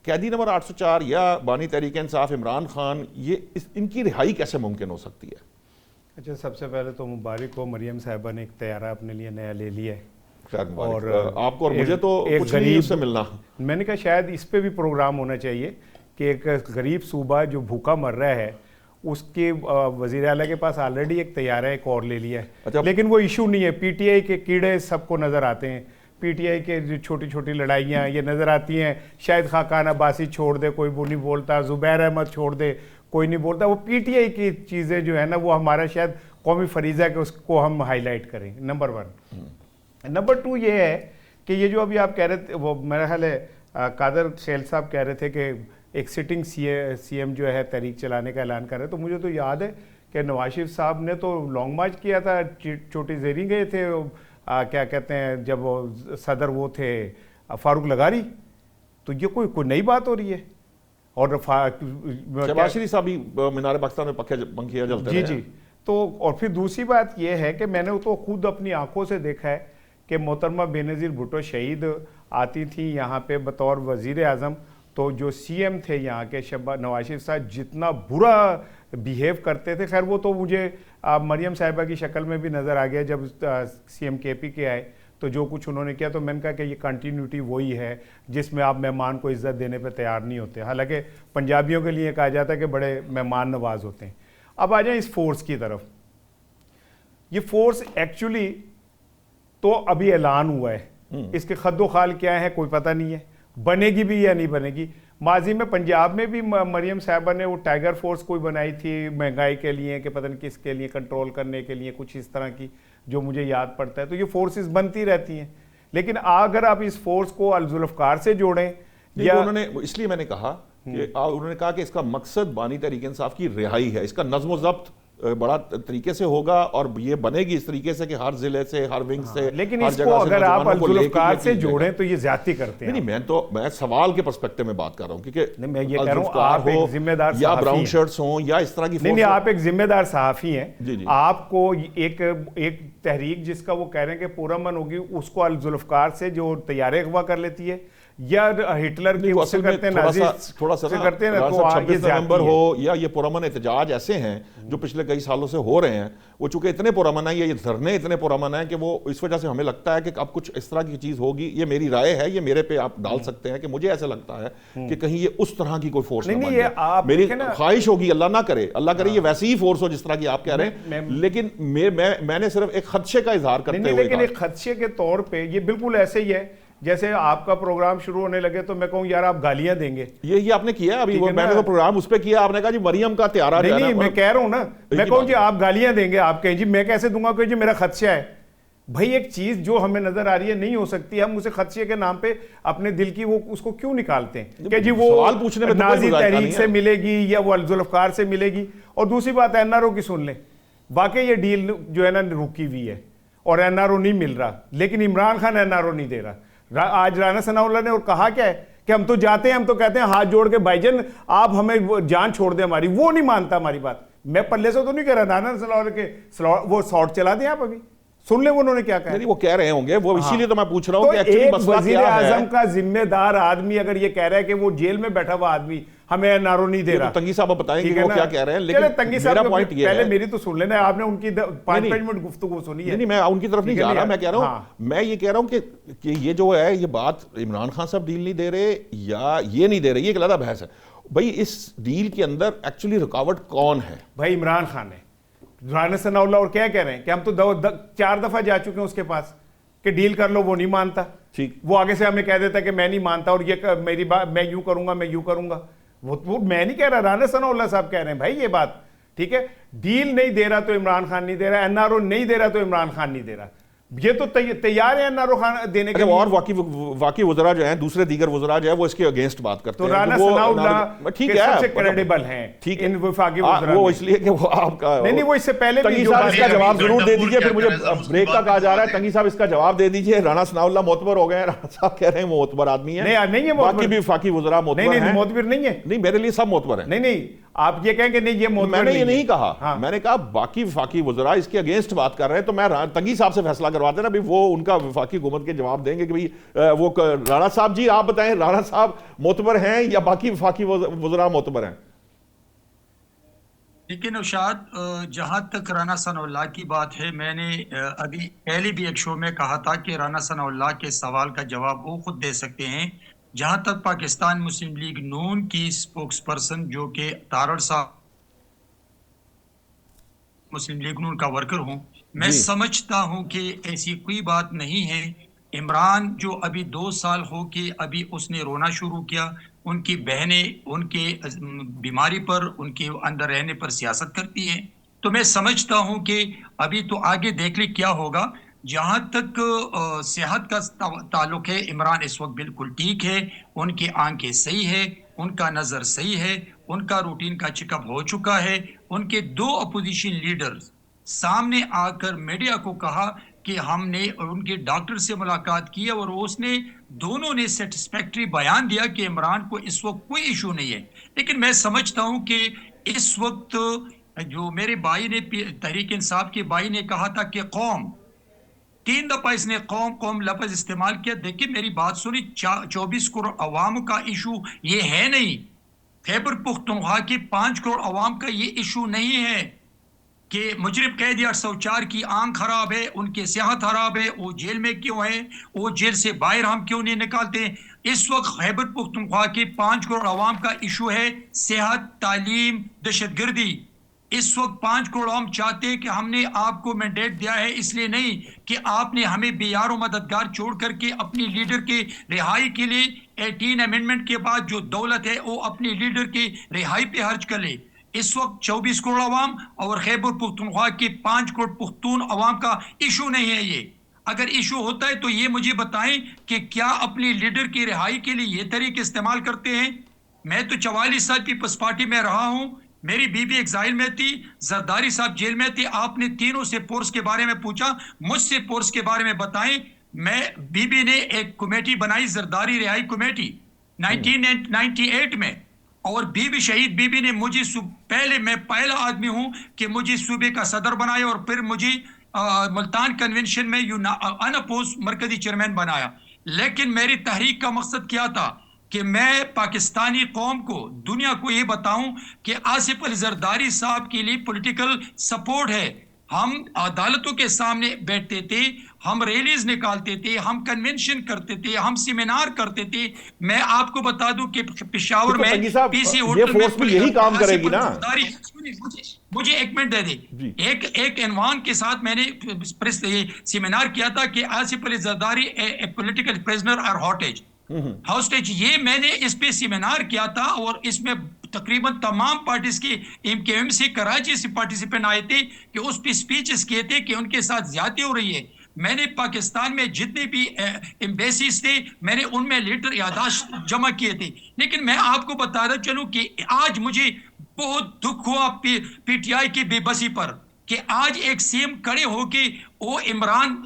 قیدی نمبر 804 یا بانی تحریک انصاف عمران خان، ان کی رہائی کیسے ممکن ہو سکتی ہے؟ اچھا، سب سے پہلے تو مبارک ہو، مریم صاحبہ نے ایک طیارہ اپنے لیے نیا لے لیا ہے. اور آپ کو اور مجھے تو کچھ نہیں اس سے ملنا. میں نے کہا شاید اس پہ بھی پروگرام ہونا چاہیے کہ ایک غریب صوبہ جو بھوکا مر رہا ہے اس کے وزیر اعلیٰ کے پاس آلریڈی ایک طیارہ ایک اور لے لیا ہے، لیکن وہ ایشو نہیں ہے. پی ٹی آئی کے کیڑے سب کو نظر آتے ہیں، پی ٹی آئی کے جو چھوٹی چھوٹی لڑائیاں یہ نظر آتی ہیں. شاہد خاقان عباسی چھوڑ دے کوئی وہ نہیں بولتا، زبیر احمد چھوڑ دے کوئی نہیں بولتا. وہ پی ٹی آئی کی چیزیں جو ہے نا وہ ہمارا شاید قومی فریضہ ہے کہ اس کو ہم ہائی لائٹ کریں. نمبر 1. نمبر 2 یہ ہے کہ یہ جو ابھی آپ کہہ رہے تھے، وہ میرا خیال ہے قادر شیل صاحب کہہ رہے تھے کہ ایک سٹنگ سی ایم جو ہے تحریک چلانے کا اعلان کر رہے. تو مجھے تو یاد ہے کہ نواز شریف صاحب نے تو لانگ مارچ کیا تھا، چھوٹی زیریں گئے تھے، کیا کہتے ہیں جب وہ صدر وہ تھے فاروق لغاری. تو یہ کوئی نئی بات ہو رہی ہے. اور شہباز شریف صاحب بھی مینار پاکستان میں پنکھیاں جلتے رہے. جی. تو اور پھر دوسری بات یہ ہے کہ میں نے تو خود اپنی آنکھوں سے دیکھا ہے کہ محترمہ بینظیر بھٹو شہید آتی تھی یہاں پہ بطور وزیر اعظم، تو جو سی ایم تھے یہاں کے نواز شریف صاحب جتنا برا بیہیو کرتے تھے. خیر وہ تو مجھے مریم صاحبہ کی شکل میں بھی نظر آ گیا جب سی ایم کے پی کے آئے تو جو کچھ انہوں نے کیا. تو میں نے کہا کہ یہ کنٹینیوٹی وہی ہے جس میں آپ مہمان کو عزت دینے پہ تیار نہیں ہوتے. حالانکہ پنجابیوں کے لیے کہا جاتا ہے کہ بڑے مہمان نواز ہوتے ہیں. اب آ جائیں اس فورس کی طرف. یہ فورس ایکچولی تو ابھی اعلان ہوا ہے، اس کے خد و خال کیا ہے کوئی پتہ نہیں ہے، بنے گی بھی یا نہیں بنے گی. ماضی میں پنجاب میں بھی مریم صاحبہ نے وہ ٹائیگر فورس کوئی بنائی تھی مہنگائی کے لیے کہ پتہ نہیں کس کے لیے، کنٹرول کرنے کے لیے، کچھ اس طرح کی جو مجھے یاد پڑتا ہے. تو یہ فورسز بنتی رہتی ہیں، لیکن اگر آپ اس فورس کو الذوالفقار سے جوڑیں یا انہوں نے، اس لیے میں نے کہا کہ انہوں نے کہا کہ اس کا مقصد بانی تحریک انصاف کی رہائی ہے، اس کا نظم و ضبط بڑا طریقے سے ہوگا اور یہ بنے گی اس طریقے سے کہ ہر ضلع سے، ہر ونگ سے، لیکن اس کو اگر آپ الذوالفقار سے جوڑیں تو یہ زیادتی کرتے ہیں. نہیں، میں سوال کے پرسپیکٹو میں بات کر رہا ہوں کیونکہ میں یہ کہہ رہا ہوں آپ ایک ذمہ دار یا صحافی براؤن ہیں. شرٹس ہوں یا اس طرح کی نہیں آپ ایک ذمہ دار صحافی ہیں. آپ کو ایک تحریک جس کا وہ کہہ رہے ہیں کہ پرامن ہوگی اس کو الذوالفقار سے جو طیارے اغوا کر لیتی ہے یا ہٹلر کی اس سے کرتے ہیں، نازی سے کرتے ہیں، تو 26 نومبر ہو یا یہ پرامن احتجاج ایسے ہیں جو پچھلے کئی سالوں سے ہو رہے ہیں، وہ چونکہ اتنے پرامن ہیں، یہ دھرنے اتنے پرامن ہیں کہ وہ اس وجہ سے ہمیں لگتا ہے کہ اب کچھ اس طرح کی چیز ہوگی. یہ میری رائے ہے، یہ میرے پہ آپ ڈال سکتے ہیں کہ مجھے ایسا لگتا ہے کہ کہیں یہ اس طرح کی کوئی فورس نہ بن جائے. میری خواہش ہوگی، اللہ نہ کرے، اللہ کرے یہ ویسی ہی فورس ہو جس طرح کی آپ کہہ رہے ہیں، لیکن میں نے صرف ایک خدشے کا اظہار کرتے ہوئے، لیکن ایک خدشے کے طور پہ یہ بالکل ایسے ہی ہے جیسے آپ کا پروگرام شروع ہونے لگے تو میں کہوں یار آپ گالیاں دیں گے. یہ آپ نے کیا ابھی، میں نے تو پروگرام اس پہ کیا، آپ نے کہا جی مریم کا طیارہ. نہیں میں کہہ رہا ہوں نا، میں کہوں جی آپ گالیاں دیں گے، آپ کہیں جی میں کیسے دوں گا کہ جی میرا خدشہ ہے. بھائی ایک چیز جو ہمیں نظر آ رہی ہے نہیں ہو سکتی، ہم اسے خدشے کے نام پہ اپنے دل کی وہ اس کو کیوں نکالتے ہیں کہ جی وہ نازی تحریک سے ملے گی یا وہ الذوالفقار سے ملے گی. اور دوسری بات این آر او کی سن لیں، واقعی یہ ڈیل جو ہے نا رکی ہوئی ہے اور این آر او نہیں مل رہا، لیکن Imran Khan N R O نہیں دے رہا. آج رانا ثناء اللہ نے اور کہا کیا ہے کہ ہم تو جاتے ہیں، ہم تو کہتے ہیں ہاتھ جوڑ کے بھائی جان آپ ہمیں جان چھوڑ دیں ہماری. وہ نہیں مانتا ہماری بات. میں پلے سے تو نہیں کہہ رہا، رانا ثناء اللہ کے وہ شارٹ چلا دیں آپ ابھی سن لیں انہوں نے کیا کہا. وہ کہہ رہے ہوں گے، وہ اسی لیے تو میں پوچھ رہا ہوں کہ ایک وزیر اعظم کا ذمہ دار آدمی اگر یہ کہہ رہا ہے کہ وہ جیل میں بیٹھا ہوا آدمی ہمیں این آر او نہیں دے رہا. تنگی صاحب بتائیں گے وہ کیا کہہ رہے ہیں، لیکن میرا پوائنٹ یہ ہے، پہلے میری تو سن لینا، آپ نے ان کی 5 منٹ گفتگو سنی ہے. نہیں میں ان کی طرف نہیں جا رہا، میں کہہ رہا ہوں، میں یہ کہہ رہا ہوں کہ یہ جو ہے یہ بات عمران خان صاحب ڈیل نہیں دے رہے یا یہ نہیں دے رہے، یہ ایک علیحدہ بحث ہے. بھائی اس ڈیل کے اندر ایکچولی رکاوٹ کون ہے؟ بھائی عمران خان ہے. رانا ثناء اللہ اور کیا کہہ رہے ہیں کہ ہم تو 4 دفعہ جا چکے ہیں اس کے پاس کہ ڈیل کر لو، وہ نہیں مانتا. وہ آگے سے ہمیں کہہ دیتا ہے کہ میں نہیں مانتا اور یہ میری بات میں یوں کروں گا، میں یوں کروں گا. وہ میں نہیں کہہ رہا، رانا ثناء اللہ صاحب کہہ رہے ہیں بھائی یہ بات ٹھیک ہے. ڈیل نہیں دے رہا تو عمران خان نہیں دے رہا، این آر او نہیں دے رہا تو عمران خان نہیں دے رہا. یہ تو تیار ہے این آر او خان دینے کے. اور واقعی وزراء جو ہیں، دوسرے دیگر وزراء جو ہیں وہ اس کے اگینسٹ بات کرتے ہیں. تو رانا ثناء اللہ سب سے کریڈیبل ہیں ان وفاقی وزراء. وہ اس لیے کہ وہ آپ کا نہیں وہ اس سے پہلے تنگی صاحب اس کا جواب ضرور دے دیجئے، پھر مجھے بریک کا کہا جا رہا ہے. تنگی صاحب اس کا جواب دے دیجئے. رانا ثناء اللہ معتبر ہو گئے ہیں، رانا صاحب کہہ رہے ہیں وہ معتبر آدمی ہیں. نہیں ہے، باقی بھی وفاقی وزراء معتبر ہیں. معتبر نہیں ہے. نہیں میرے لیے سب معتبر ہیں. نہیں آپ یہ کہیں کہ نہیں یہ موت میں نے یہ نہیں کہا، میں نے کہا باقی وفاقی وزراء اس کے اگینسٹ بات کر رہے ہیں، تو میں تنگی صاحب سے فیصلہ کرواتے نا، وہ ان کا وفاقی حکومت کے جواب دیں گے کہ وہ رانا صاحب جی آپ بتائیں رانا صاحب معتبر ہیں یا باقی وفاقی وزراء معتبر ہیں؟ لیکن نوشاد جہاں تک رانا ثناء اللہ کی بات ہے، میں نے ابھی پہلے بھی ایک شو میں کہا تھا کہ رانا ثناء اللہ کے سوال کا جواب وہ خود دے سکتے ہیں۔ جہاں تک پاکستان مسلم لیگ نون کی سپوکس پرسن جو کہ تارڑ صاحب مسلم لیگ نون کا ورکر ہوں، میں سمجھتا ہوں کہ ایسی کوئی بات نہیں ہے۔ عمران جو ابھی 2 سال ہو کے ابھی اس نے رونا شروع کیا، ان کی بہنیں ان کے بیماری پر، ان کے اندر رہنے پر سیاست کرتی ہیں، تو میں سمجھتا ہوں کہ ابھی تو آگے دیکھ لیں کیا ہوگا۔ جہاں تک صحت کا تعلق ہے، عمران اس وقت بالکل ٹھیک ہے، ان کی آنکھیں صحیح ہے، ان کا نظر صحیح ہے، ان کا روٹین کا چیک اپ ہو چکا ہے۔ ان کے 2 اپوزیشن لیڈرز سامنے آ کر میڈیا کو کہا کہ ہم نے ان کے ڈاکٹر سے ملاقات کی اور اس نے دونوں نے سیٹسفیکٹری بیان دیا کہ عمران کو اس وقت کوئی ایشو نہیں ہے۔ لیکن میں سمجھتا ہوں کہ اس وقت جو میرے بھائی نے تحریک انصاف کے بھائی نے کہا تھا کہ قوم، 3 دفعہ اس نے قوم لفظ استعمال کیا۔ دیکھیں میری بات سنی، 24 کروڑ عوام کا ایشو یہ ہے نہیں، خیبر پختونخوا کے 5 کروڑ عوام کا یہ ایشو نہیں ہے کہ مجرم قیدی 804 کی آنکھ خراب ہے، ان کی صحت خراب ہے، وہ جیل میں کیوں ہیں، وہ جیل سے باہر ہم کیوں نہیں نکالتے۔ اس وقت خیبر پختونخوا کے 5 کروڑ عوام کا ایشو ہے صحت، تعلیم، دہشت گردی۔ اس وقت 5 کروڑ عوام چاہتے ہیں کہ ہم نے آپ کو مینڈیٹ دیا ہے اس لیے نہیں کہ آپ نے ہمیں بے یار و مددگار چھوڑ کر کے اپنی لیڈر کے رہائی کے لیے 18 امینڈمنٹ کے بعد جو دولت ہے وہ اپنی لیڈر کے رہائی پہ خرچ کر لے۔ اس وقت 24 کروڑ عوام اور خیبر پختونخوا کے 5 کروڑ پختون عوام کا ایشو نہیں ہے یہ۔ اگر ایشو ہوتا ہے تو یہ مجھے بتائیں کہ کیا اپنی لیڈر کی رہائی کے لیے یہ طریقے استعمال کرتے ہیں؟ میں تو 44 سال پیپلز پارٹی میں رہا ہوں، میری بیوی ایگزائل میں تھی، زرداری صاحب جیل میں تھے، آپ نے تینوں سے پورس کے بارے میں پوچھا، مجھ سے پورس کے بارے میں بتائیں۔ میں بیوی نے ایک کمیٹی بنائی، زرداری رہائی کمیٹی 1998 میں، اور شہید بیوی نے مجھے میں پہلا آدمی ہوں کہ مجھے صوبے کا صدر بنایا اور پھر مجھے ملتان کنونشن میں ان اپوز مرکزی چیئرمین بنایا۔ لیکن میری تحریک کا مقصد کیا تھا کہ میں پاکستانی قوم کو، دنیا کو یہ بتاؤں کہ آصف علی زرداری صاحب کے لیے پولیٹیکل سپورٹ ہے۔ ہم عدالتوں کے سامنے بیٹھتے تھے، ہم ریلیز نکالتے تھے، ہم کنونشن کرتے تھے، ہم سیمینار کرتے تھے۔ میں آپ کو بتا دوں کہ پشاور میں پی سی ہوٹل میں یہی کام کرے گی نا۔ مجھے 1 منٹ دے دے۔ ایک عنوان کے ساتھ میں نے سیمینار کیا تھا کہ آصف علی زرداری پولیٹیکل پریزنر اور ہاسٹیج، یہ میں نے اس پہ سیمینار کیا تھا، اور اس میں تقریباً تمام پارٹیز کے ایم سے کراچی سے پارٹیسپینٹ آئے تھے کہ اس پہ سپیچز کیے تھے کہ ان کے ساتھ زیادتی ہو رہی ہے۔ میں نے پاکستان میں جتنے بھی ایمبیسیز تھے میں نے ان میں لیٹر یادداشت جمع کیے تھے۔ لیکن میں آپ کو بتاتا چلوں کہ آج مجھے بہت دکھ ہوا پی ٹی آئی کی بے بسی پر کہ آج ایک سی ایم کھڑے ہو کے وہ عمران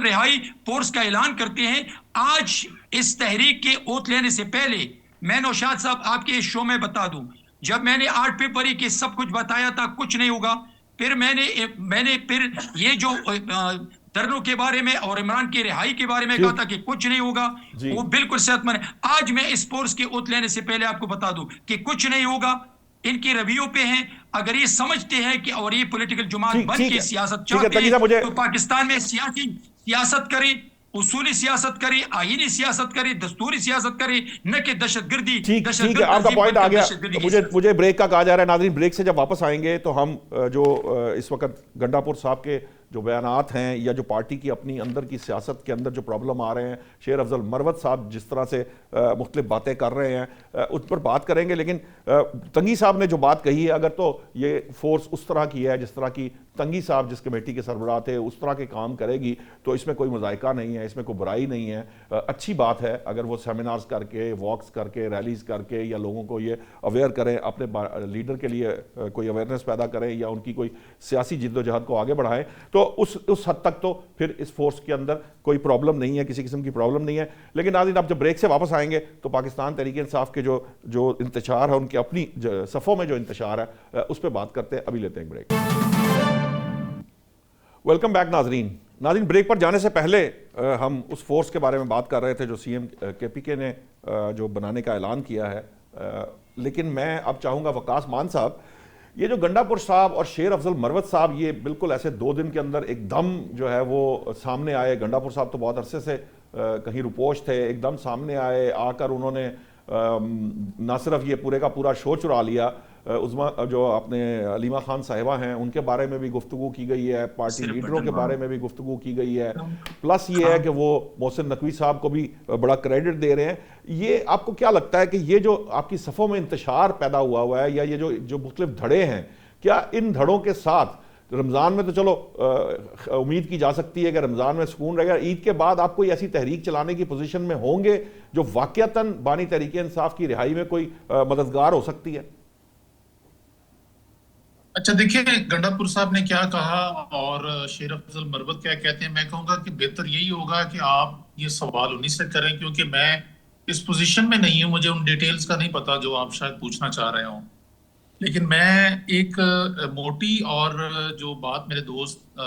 رہائی فورس کا اعلان کرتے ہیں۔ آج اس تحریک کے اوت لینے سے پہلے میں نوشاد صاحب آپ کے اس شو میں بتا دوں، جب میں نے 8 فروری کے سب کچھ بتایا تھا کچھ نہیں ہوگا، پھر میں نے پھر یہ جو دھرنوں کے بارے میں اور عمران کی رہائی کے بارے میں کہا تھا کہ کچھ نہیں ہوگا، وہ بالکل صحت مند ہے۔ آج میں اس فورس کے اوت لینے سے پہلے آپ کو بتا دوں کہ کچھ نہیں ہوگا، ان کے رویوں پہ ہیں۔ اگر یہ سمجھتے ہیں کہ اور یہ پولیٹیکل جماعت بن کے سیاست چاہتے ہیں تو پاکستان میں سیاست کریں، اصولی سیاست کرے، آئینی سیاست کرے، دستوری سیاست کرے، نہ کہ دہشت گردی۔ ٹھیک ہے، آپ کا پوائنٹ آ گیا۔ مجھے بریک کا کہا جا رہا ہے، ناظرین بریک سے جب واپس آئیں گے تو ہم جو اس وقت گنڈا پور صاحب کے جو بیانات ہیں یا جو پارٹی کی اپنی اندر کی سیاست کے اندر جو پرابلم آ رہے ہیں، شیر افضل مروت صاحب جس طرح سے مختلف باتیں کر رہے ہیں اس پر بات کریں گے۔ لیکن تنگی صاحب نے جو بات کہی ہے، اگر تو یہ فورس اس طرح کی ہے جس طرح کی تنگی صاحب جس کمیٹی کے سربراہ تھے اس طرح کے کام کرے گی تو اس میں کوئی مذائقہ نہیں ہے, اس میں کوئی برائی نہیں ہے. اچھی بات ہے اگر وہ سیمینارز کر کے, واکس کر کے, ریلیز کر کے یا لوگوں کو یہ اویئر کریں, اپنے لیڈر کے لیے کوئی اویئرنیس پیدا کریں یا ان کی کوئی سیاسی جد و جہد کو آگے بڑھائیں, تو اس حد تک تو پھر اس فورس کے اندر کوئی پرابلم نہیں ہے, کسی قسم کی پرابلم نہیں ہے. لیکن ناظرین اب جب بریک سے واپس آئیں گے تو پاکستان تحریک انصاف کے جو انتشار ہے, ان کے اپنی صفوں میں جو انتشار ہے, اس پہ بات کرتے ہیں. ابھی لیتے ہیں بریک. ویلکم بیک ناظرین. بریک پر جانے سے پہلے ہم اس فورس کے بارے میں بات کر رہے تھے جو سی ایم کے پی کے نے جو بنانے کا اعلان کیا ہے. لیکن میں اب چاہوں گا وقاص مان صاحب, یہ جو گنڈا پور صاحب اور شیر افضل مروت صاحب یہ بالکل ایسے 2 دن کے اندر ایک دم جو ہے وہ سامنے آئے. گنڈا پور صاحب تو بہت عرصے سے کہیں روپوش تھے, ایک دم سامنے آئے, آ کر انہوں نے نہ صرف یہ پورے کا پورا شو چرا لیا, عظما جو اپنے علیمہ خان صاحبہ ہیں ان کے بارے میں بھی گفتگو کی گئی ہے, پارٹی لیڈروں کے بارے میں بھی گفتگو کی گئی ہے, پلس یہ ہے کہ وہ محسن نقوی صاحب کو بھی بڑا کریڈٹ دے رہے ہیں. یہ آپ کو کیا لگتا ہے کہ یہ جو آپ کی صفوں میں انتشار پیدا ہوا ہے یا یہ جو مختلف دھڑے ہیں, کیا ان دھڑوں کے ساتھ رمضان میں تو چلو امید کی جا سکتی ہے کہ رمضان میں سکون رہے گا, عید کے بعد آپ کوئی ایسی تحریک چلانے کی پوزیشن میں ہوں گے جو واقعتاً بانی تحریک انصاف کی رہائی میں کوئی مددگار ہو سکتی ہے؟ اچھا دیکھیں, گنڈا پور صاحب نے کیا کہا اور شیر افضل مروت کیا کہتے ہیں. میں کہوں گا کہ بہتر یہی ہوگا کہ آپ یہ سوال انہی سے کریں, کیونکہ میں اس پوزیشن میں نہیں ہوں, مجھے ان ڈیٹیلز کا نہیں پتا جو آپ شاید پوچھنا چاہ رہے ہوں. لیکن میں ایک موٹی اور جو بات میرے دوست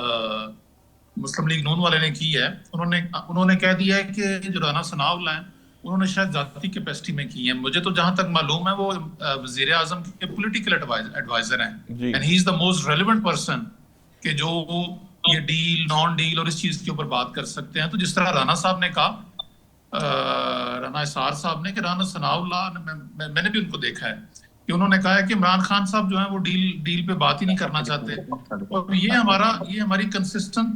مسلم لیگ نون والے نے کی ہے, انہوں نے کہہ دیا ہے کہ جو رانا ثناء اللہ ہیں انہوں نے شاید ذاتی کیپیسٹی میں کی ہے. مجھے تو جہاں تک معلوم ہے وہ وزیر اعظم کے پولیٹیکل ایڈوائزر ہیں, and he is the most relevant person کہ جو یہ ڈیل نان ڈیل اور اس چیز کے اوپر بات کر سکتے ہیں. تو جس طرح رانا صاحب نے کہا, رانا اسار صاحب نے, کہ رانا ثناء اللہ میں نے بھی ان کو دیکھا ہے کہ انہوں نے کہا ہے کہ عمران خان صاحب جو ہیں وہ ڈیل پہ بات ہی نہیں کرنا چاہتے, اور یہ ہماری کنسسٹنٹ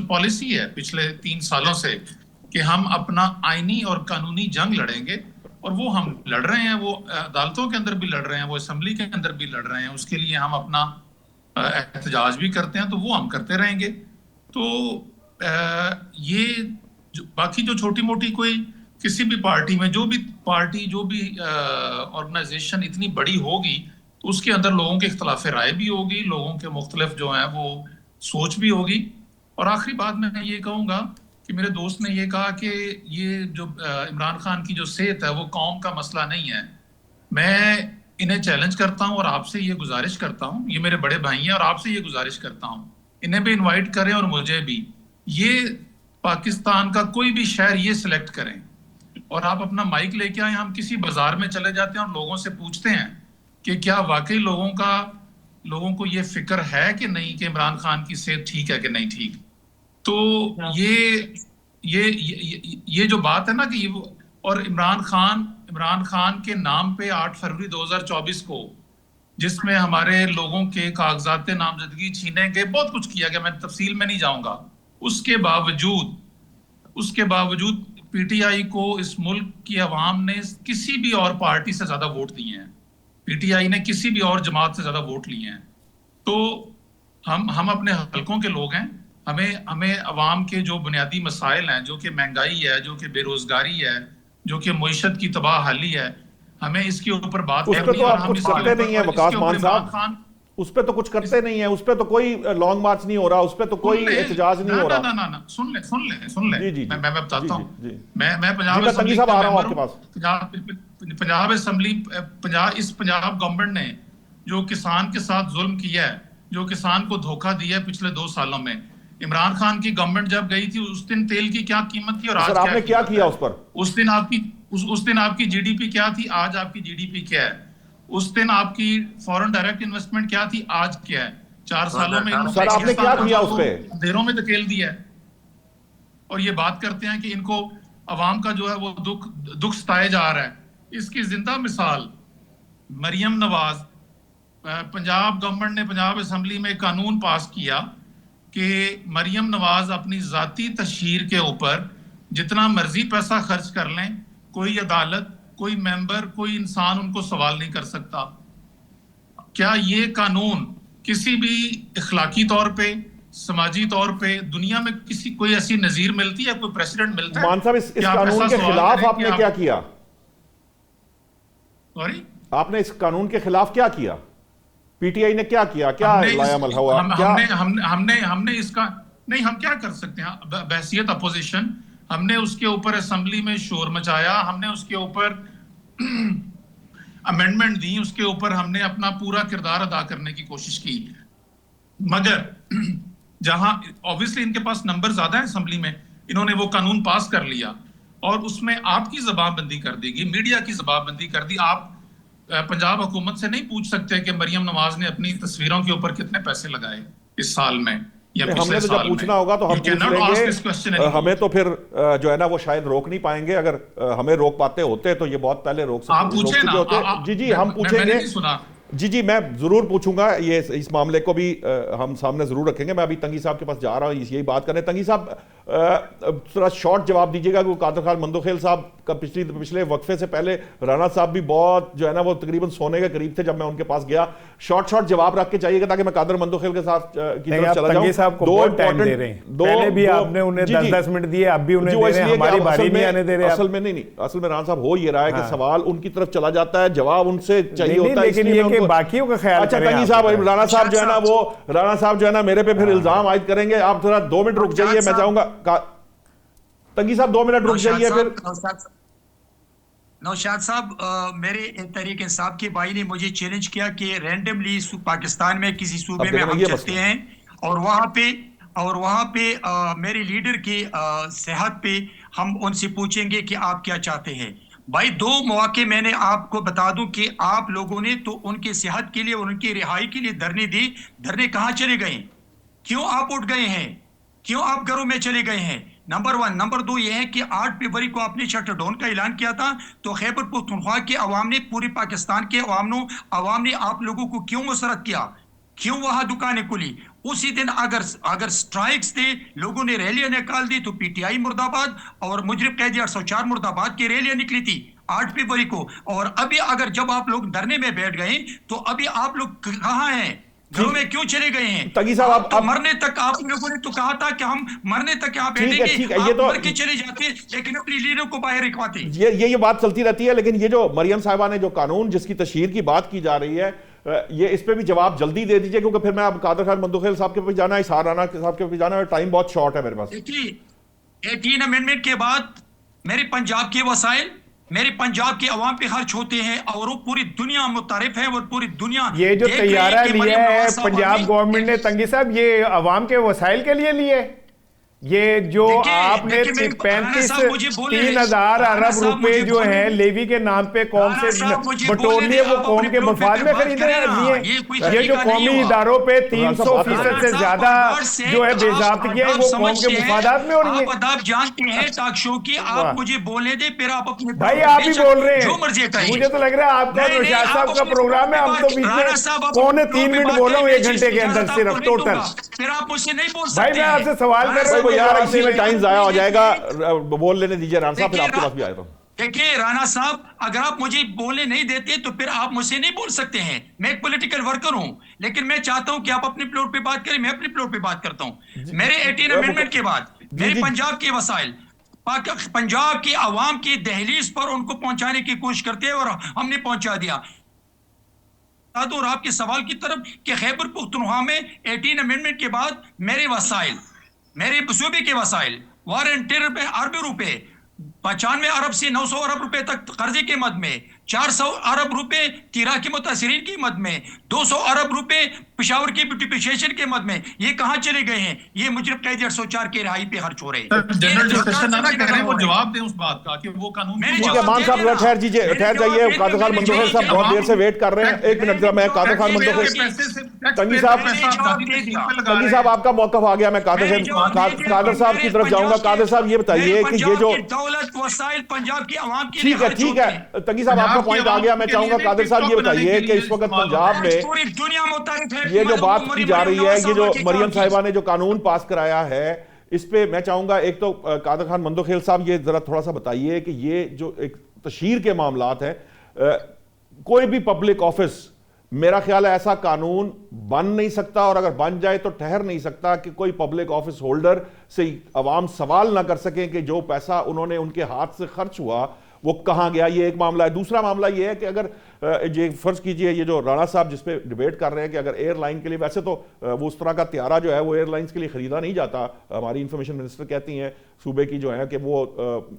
پالیسی ہے پچھلے 3 سالوں سے کہ ہم اپنا آئینی اور قانونی جنگ لڑیں گے, اور وہ ہم لڑ رہے ہیں, وہ عدالتوں کے اندر بھی لڑ رہے ہیں, وہ اسمبلی کے اندر بھی لڑ رہے ہیں, اس کے لیے ہم اپنا احتجاج بھی کرتے ہیں, تو وہ ہم کرتے رہیں گے. تو یہ باقی جو چھوٹی موٹی کوئی کسی بھی پارٹی میں جو بھی آرگنائزیشن اتنی بڑی ہوگی تو اس کے اندر لوگوں کے اختلاف رائے بھی ہوگی, لوگوں کے مختلف جو ہیں وہ سوچ بھی ہوگی. اور آخری بات میں یہ کہوں گا کہ میرے دوست نے یہ کہا کہ یہ جو عمران خان کی جو صحت ہے وہ قوم کا مسئلہ نہیں ہے. میں انہیں چیلنج کرتا ہوں اور آپ سے یہ گزارش کرتا ہوں, یہ میرے بڑے بھائی ہیں اور آپ سے یہ گزارش کرتا ہوں, انہیں بھی انوائٹ کریں اور مجھے بھی. یہ پاکستان کا کوئی بھی شہر یہ سلیکٹ کریں اور آپ اپنا مائک لے کے آئیں, ہم کسی بازار میں چلے جاتے ہیں اور لوگوں سے پوچھتے ہیں کہ کیا واقعی لوگوں کو یہ فکر ہے کہ نہیں کہ عمران خان کی صحت ٹھیک ہے کہ نہیں ٹھیک. تو یہ جو بات ہے نا کہ اور عمران خان کے نام پہ 8 فروری 2024 کو جس میں ہمارے لوگوں کے کاغذات نامزدگی چھینے گئے, بہت کچھ کیا گیا, میں تفصیل میں نہیں جاؤں گا. اس کے باوجود پی ٹی آئی کو اس ملک کی عوام نے کسی بھی اور پارٹی سے زیادہ ووٹ دیے ہیں, پی ٹی آئی نے کسی بھی اور جماعت سے زیادہ ووٹ لیے ہیں. تو ہم اپنے حلقوں کے لوگ ہیں, ہمیں عوام کے جو بنیادی مسائل ہیں, جو کہ مہنگائی ہے, جو کہ بے روزگاری ہے, جو کہ معیشت کی تباہ حالی ہے, ہمیں اس کے اوپر بات کرنی ہے. اور ہم اس کرتے نہیں ہیں وقاص مان صاحب, اس پہ تو کچھ کرتے نہیں ہیں, اس پہ تو کوئی لانگ مارچ نہیں ہو رہا, اس پہ تو کوئی احتجاج نہیں ہو رہا. نا سن لیں میں بتاتا ہوں. میں پنجاب اسمبلی پنجاب گورنمنٹ نے جو کسان کے ساتھ ظلم کیا ہے, جو کسان کو دھوکہ دیا ہے پچھلے 2 سالوں میں, عمران خان کی گورنمنٹ جب گئی تھی اس دن تیل کی کیا قیمت تھی اور آج آپ نے کیا کیا اس پر؟ اس دن آپ کی جی ڈی پی کیا تھی, آج آپ کی جی ڈی پی کیا ہے. اس دن آپ کی فورن ڈائریکٹ انویسٹمنٹ کیا تھی, آج کیا ہے. 4 سالوں میں سر آپ نے کیا کیا اس پہ؟ اندھیروں میں دھکیل دیا ہے. اور یہ بات کرتے ہیں کہ ان کو عوام کا جو ہے وہ دکھ ستائے جا رہا ہے. اس کی زندہ مثال مریم نواز. پنجاب گورنمنٹ نے پنجاب اسمبلی میں قانون پاس کیا کہ مریم نواز اپنی ذاتی تشہیر کے اوپر جتنا مرضی پیسہ خرچ کر لیں, کوئی عدالت, کوئی ممبر, کوئی انسان ان کو سوال نہیں کر سکتا. کیا یہ قانون کسی بھی اخلاقی طور پہ سماجی طور پہ دنیا میں کسی کوئی ایسی نظیر ملتی ہے, کوئی پریسیڈنٹ ملتا ہے؟ مان صاحب اس قانون کے خلاف آپ نے کیا کیا؟ سوری, آپ نے اس قانون کے خلاف کیا کیا؟ پی ٹی آئی نے کیا کیا؟ کیا لایا عمل ہوا؟ ہم نے اس کا نہیں, ہم کیا کر سکتے ہیں بحثیت اپوزیشن؟ ہم نے اس کے اوپر اسمبلی میں شور مچایا, ہم نے اس کے اوپر امینڈمنٹ دی, اس کے اوپر ہم نے اپنا پورا کردار ادا کرنے کی کوشش کی, مگر جہاں obviously ان کے پاس نمبر زیادہ ہیں اسمبلی میں, انہوں نے وہ قانون پاس کر لیا اور اس میں آپ کی زبان بندی کر دی گئی, میڈیا کی زبان بندی کر دی. آپ پنجاب حکومت سے نہیں پوچھ سکتے کہ مریم نواز نے اپنی تصویروں کے اوپر کتنے پیسے لگائے اس سال میں یا پچھلے سال میں. جب پوچھنا ہوگا تو ہم پوچھ لیں گے, ہمیں تو پھر جو ہے نا وہ شاید روک نہیں پائیں گے. اگر ہمیں روک پاتے ہوتے تو یہ بہت پہلے روک چکے ہوتے. جی ہم پوچھیں گے, جی میں ضرور پوچھوں گا, یہ اس معاملے کو بھی ہم سامنے ضرور رکھیں گے. میں ابھی تنگی صاحب کے پاس جا رہا ہوں یہی بات کرنے. تنگی صاحب ذرا شارٹ جواب دیجیے گا, قادر خان مندوخیل صاحب کا پچھلے وقفے سے پہلے رانا صاحب بھی بہت جو ہے نا وہ تقریباً سونے کے قریب تھے جب میں ان کے پاس گیا. شارٹ جواب رکھ کے چاہیے گا تاکہ میں قادر مندوخیل کے ساتھ کی طرف چلا جاؤں. صاحب کو بہت ٹائم دے رہے ہیں, پہلے بھی آپ نے انہیں 10 منٹ دیے, اب بھی انہیں دے رہے ہیں, ہماری باری نہیں آنے دے رہے. اصل میں نہیں, اصل میں رانا صاحب ہو یہ رہا ہے کہ سوال ان کی طرف چلا جاتا ہے, جواب ان سے چاہیے ہوتا ہے, لیکن یہ کہ باقیوں کا خیال. اچھا تنگی صاحب, رانا صاحب جو ہے نا میرے پہ پھر الزام عائد کریں گے. آپ ذرا 2 منٹ رک جائیے, میں چاہوں گا تنگی صاحب 2 منٹ رک جائیے. پھر نوشاد صاحب, میرے تحریک انصاف کے بھائی نے مجھے چیلنج کیا کہ رینڈملی پاکستان میں کسی صوبے میں ہم چلتے ہیں اور وہاں پہ میرے لیڈر کی صحت پہ ہم ان سے پوچھیں گے کہ آپ کیا چاہتے ہیں. بھائی 2 مواقع میں نے آپ کو بتا دوں کہ آپ لوگوں نے تو ان کی صحت کے لیے اور ان کی رہائی کے لیے دھرنے دی. دھرنے کہاں چلے گئے؟ کیوں آپ اٹھ گئے ہیں؟ کیوں آپ گھروں میں چلے گئے ہیں؟ نمبر 1. نمبر 2 یہ ہے کہ 8 فروری کو آپ نے شٹر ڈاؤن کا اعلان کیا تھا, تو خیبر پختونخوا کے عوام نے, پوری پاکستان کے عوام نے آپ لوگوں کو کیوں مسرت کیا؟ کیوں وہاں دکانیں کھلی؟ اسی دن اگر سٹرائکس تھے, لوگوں نے ریلیاں نکال دی, تو پی ٹی آئی مرد آباد اور مجرم قیدی 804 مرد آباد کی ریلیاں نکلی تھی 8 فروری کو. اور ابھی اگر جب آپ لوگ دھرنے میں بیٹھ گئے تو ابھی آپ لوگ کہاں ہیں؟ گھروں میں کیوں چلے گئے ہیں؟ تنگی صاحب تو مرنے تک آپ لوگوں نے تو کہا تھا کہ ہم مرنے تک یہاں بیٹھیں گے, آپ مر کے چلے جاتے لیکن اپنی لیڈر کو باہر رکھواتے. یہ بات چلتی رہتی ہے. لیکن یہ جو مریم صاحبہ نے جو قانون جس کی تشہیر کی بات کی جا رہی ہے, یہ اس پہ بھی جواب جلدی دے دیجئے, کیونکہ پھر میں اب قادر خان مندوخیل صاحب کے پاس جانا ہے, اسحاق رانا صاحب کے پاس جانا ہے, ٹائم بہت شارٹ ہے میرے پاس. 18 امینڈمنٹ کے بعد میرے پنجاب کے وسائل میرے پنجاب کے عوام پہ خرچ ہوتے ہیں اور وہ پوری دنیا متعارف ہے, اور پوری دنیا یہ جو طیارہ لیا ہے پنجاب گورنمنٹ نے, تنگی صاحب یہ عوام کے وسائل کے لیے لیے, یہ جو آپ نے 3,000 ارب روپے جو ہیں لیوی کے نام پہ قوم سے بٹورنے, وہ قوم کے مفاد میں خریدے ہیں. یہ جو قومی اداروں پہ 300% سے زیادہ جو ہے بے ضابطگی ہیں, وہ قوم کے مفادات میں ہو رہی ہیں. آپ جانتے ہیں ٹاک شو کی, آپ مجھے بولنے دیں, پھر آپ اپنے بھائی آپ ہی بول رہے ہیں. مجھے تو لگ رہا ہے آپ کا نوشاد صاحب کا پروگرام ہے, ہم تو بیچ میں پونے 3 منٹ بول رہا ہوں 1 گھنٹے کے اندر صرف ٹوٹل. پھر آپ مجھ سے نہیں بول سکتے. بھائی میں آپ سے سوال کر رہا ہوں یار, اسی میں ٹائم ضائع ہو جائے گا, بول لینے دیجئے رانا صاحب, پھر آپ کے پاس بھی آئے تو. دیکھیں رانا صاحب, اگر آپ مجھے بولنے نہیں دیتے تو پھر آپ مجھ سے نہیں بول سکتے ہیں. میں ایک پولیٹیکل ورکر ہوں, لیکن میں چاہتا ہوں کہ آپ اپنے پلور پہ بات کریں, میں اپنے پلور پہ بات کرتا ہوں. میرے 18 امینڈمنٹ کے بعد میرے پنجاب کے وسائل پنجاب کی عوام کی دہلیز پر ان کو پہنچانے کی کوشش کرتے ہیں, اور ہم نے پہنچا دیا. اور آپ کے سوال کی طرف کہ خیبر پختونخوا میں 18 امینڈمنٹ کے بعد میرے وسائل, میرے صوبے کے وسائل وارنٹی اربوں روپے, 95 ارب سے 900 ارب روپے تک قرضے کے مد میں, 400 ارب روپے تیرا کے متاثرین کی مد میں, 200 ارب روپے پشاور کی ڈپریشن کے مد میں. یہ کہاں چلے گئے ہیں؟ یہ مجرم قیدی 804 کے رہائی پہ خرچ ہو رہے ہیں. جنرل ڈسکشن نہ کریں, وہ جواب دیں اس بات کا کہ وہ قانون. ٹھیک ہے مان صاحب, ٹھہر جائیے. قادر خان مندوخیل صاحب بہت دیر سے ویٹ کر رہے ہیں. 1 منٹ ذرا, میں قادر خان مندوخیل, تنگی صاحب آپ کا موقف آ گیا, میں قادر صاحب کی طرف جاؤں گا. قادر صاحب یہ بتائیے کہ یہ جو دولت وسائل پنجاب کی عوام کی, ٹھیک ہے تنگی صاحب آپ کا پوائنٹ آ گیا. میں چاہوں گا قادر صاحب یہ بتائیے کہ اس وقت پنجاب میں یہ جو بات کی جا رہی ہے, یہ جو مریم صاحبہ نے جو قانون پاس کرایا ہے, اس پہ میں چاہوں گا ایک تو قادر خان مندوخیل صاحب یہ ذرا تھوڑا سا بتائیے کہ یہ جو ایک تشہیر کے معاملات ہیں, کوئی بھی پبلک آفس میرا خیال ہے ایسا قانون بن نہیں سکتا، اور اگر بن جائے تو ٹھہر نہیں سکتا کہ کوئی پبلک آفس ہولڈر سے عوام سوال نہ کر سکیں کہ جو پیسہ انہوں نے ان کے ہاتھ سے خرچ ہوا وہ کہاں گیا. یہ ایک معاملہ ہے. دوسرا معاملہ یہ ہے کہ اگر یہ فرض کیجئے یہ جو رانا صاحب جس پہ ڈیبیٹ کر رہے ہیں کہ اگر ایئر لائن کے لیے، ویسے تو وہ اس طرح کا طیارہ جو ہے وہ ایئر لائنز کے لیے خریدا نہیں جاتا، ہماری انفارمیشن منسٹر کہتی ہیں صوبے کی جو ہے کہ وہ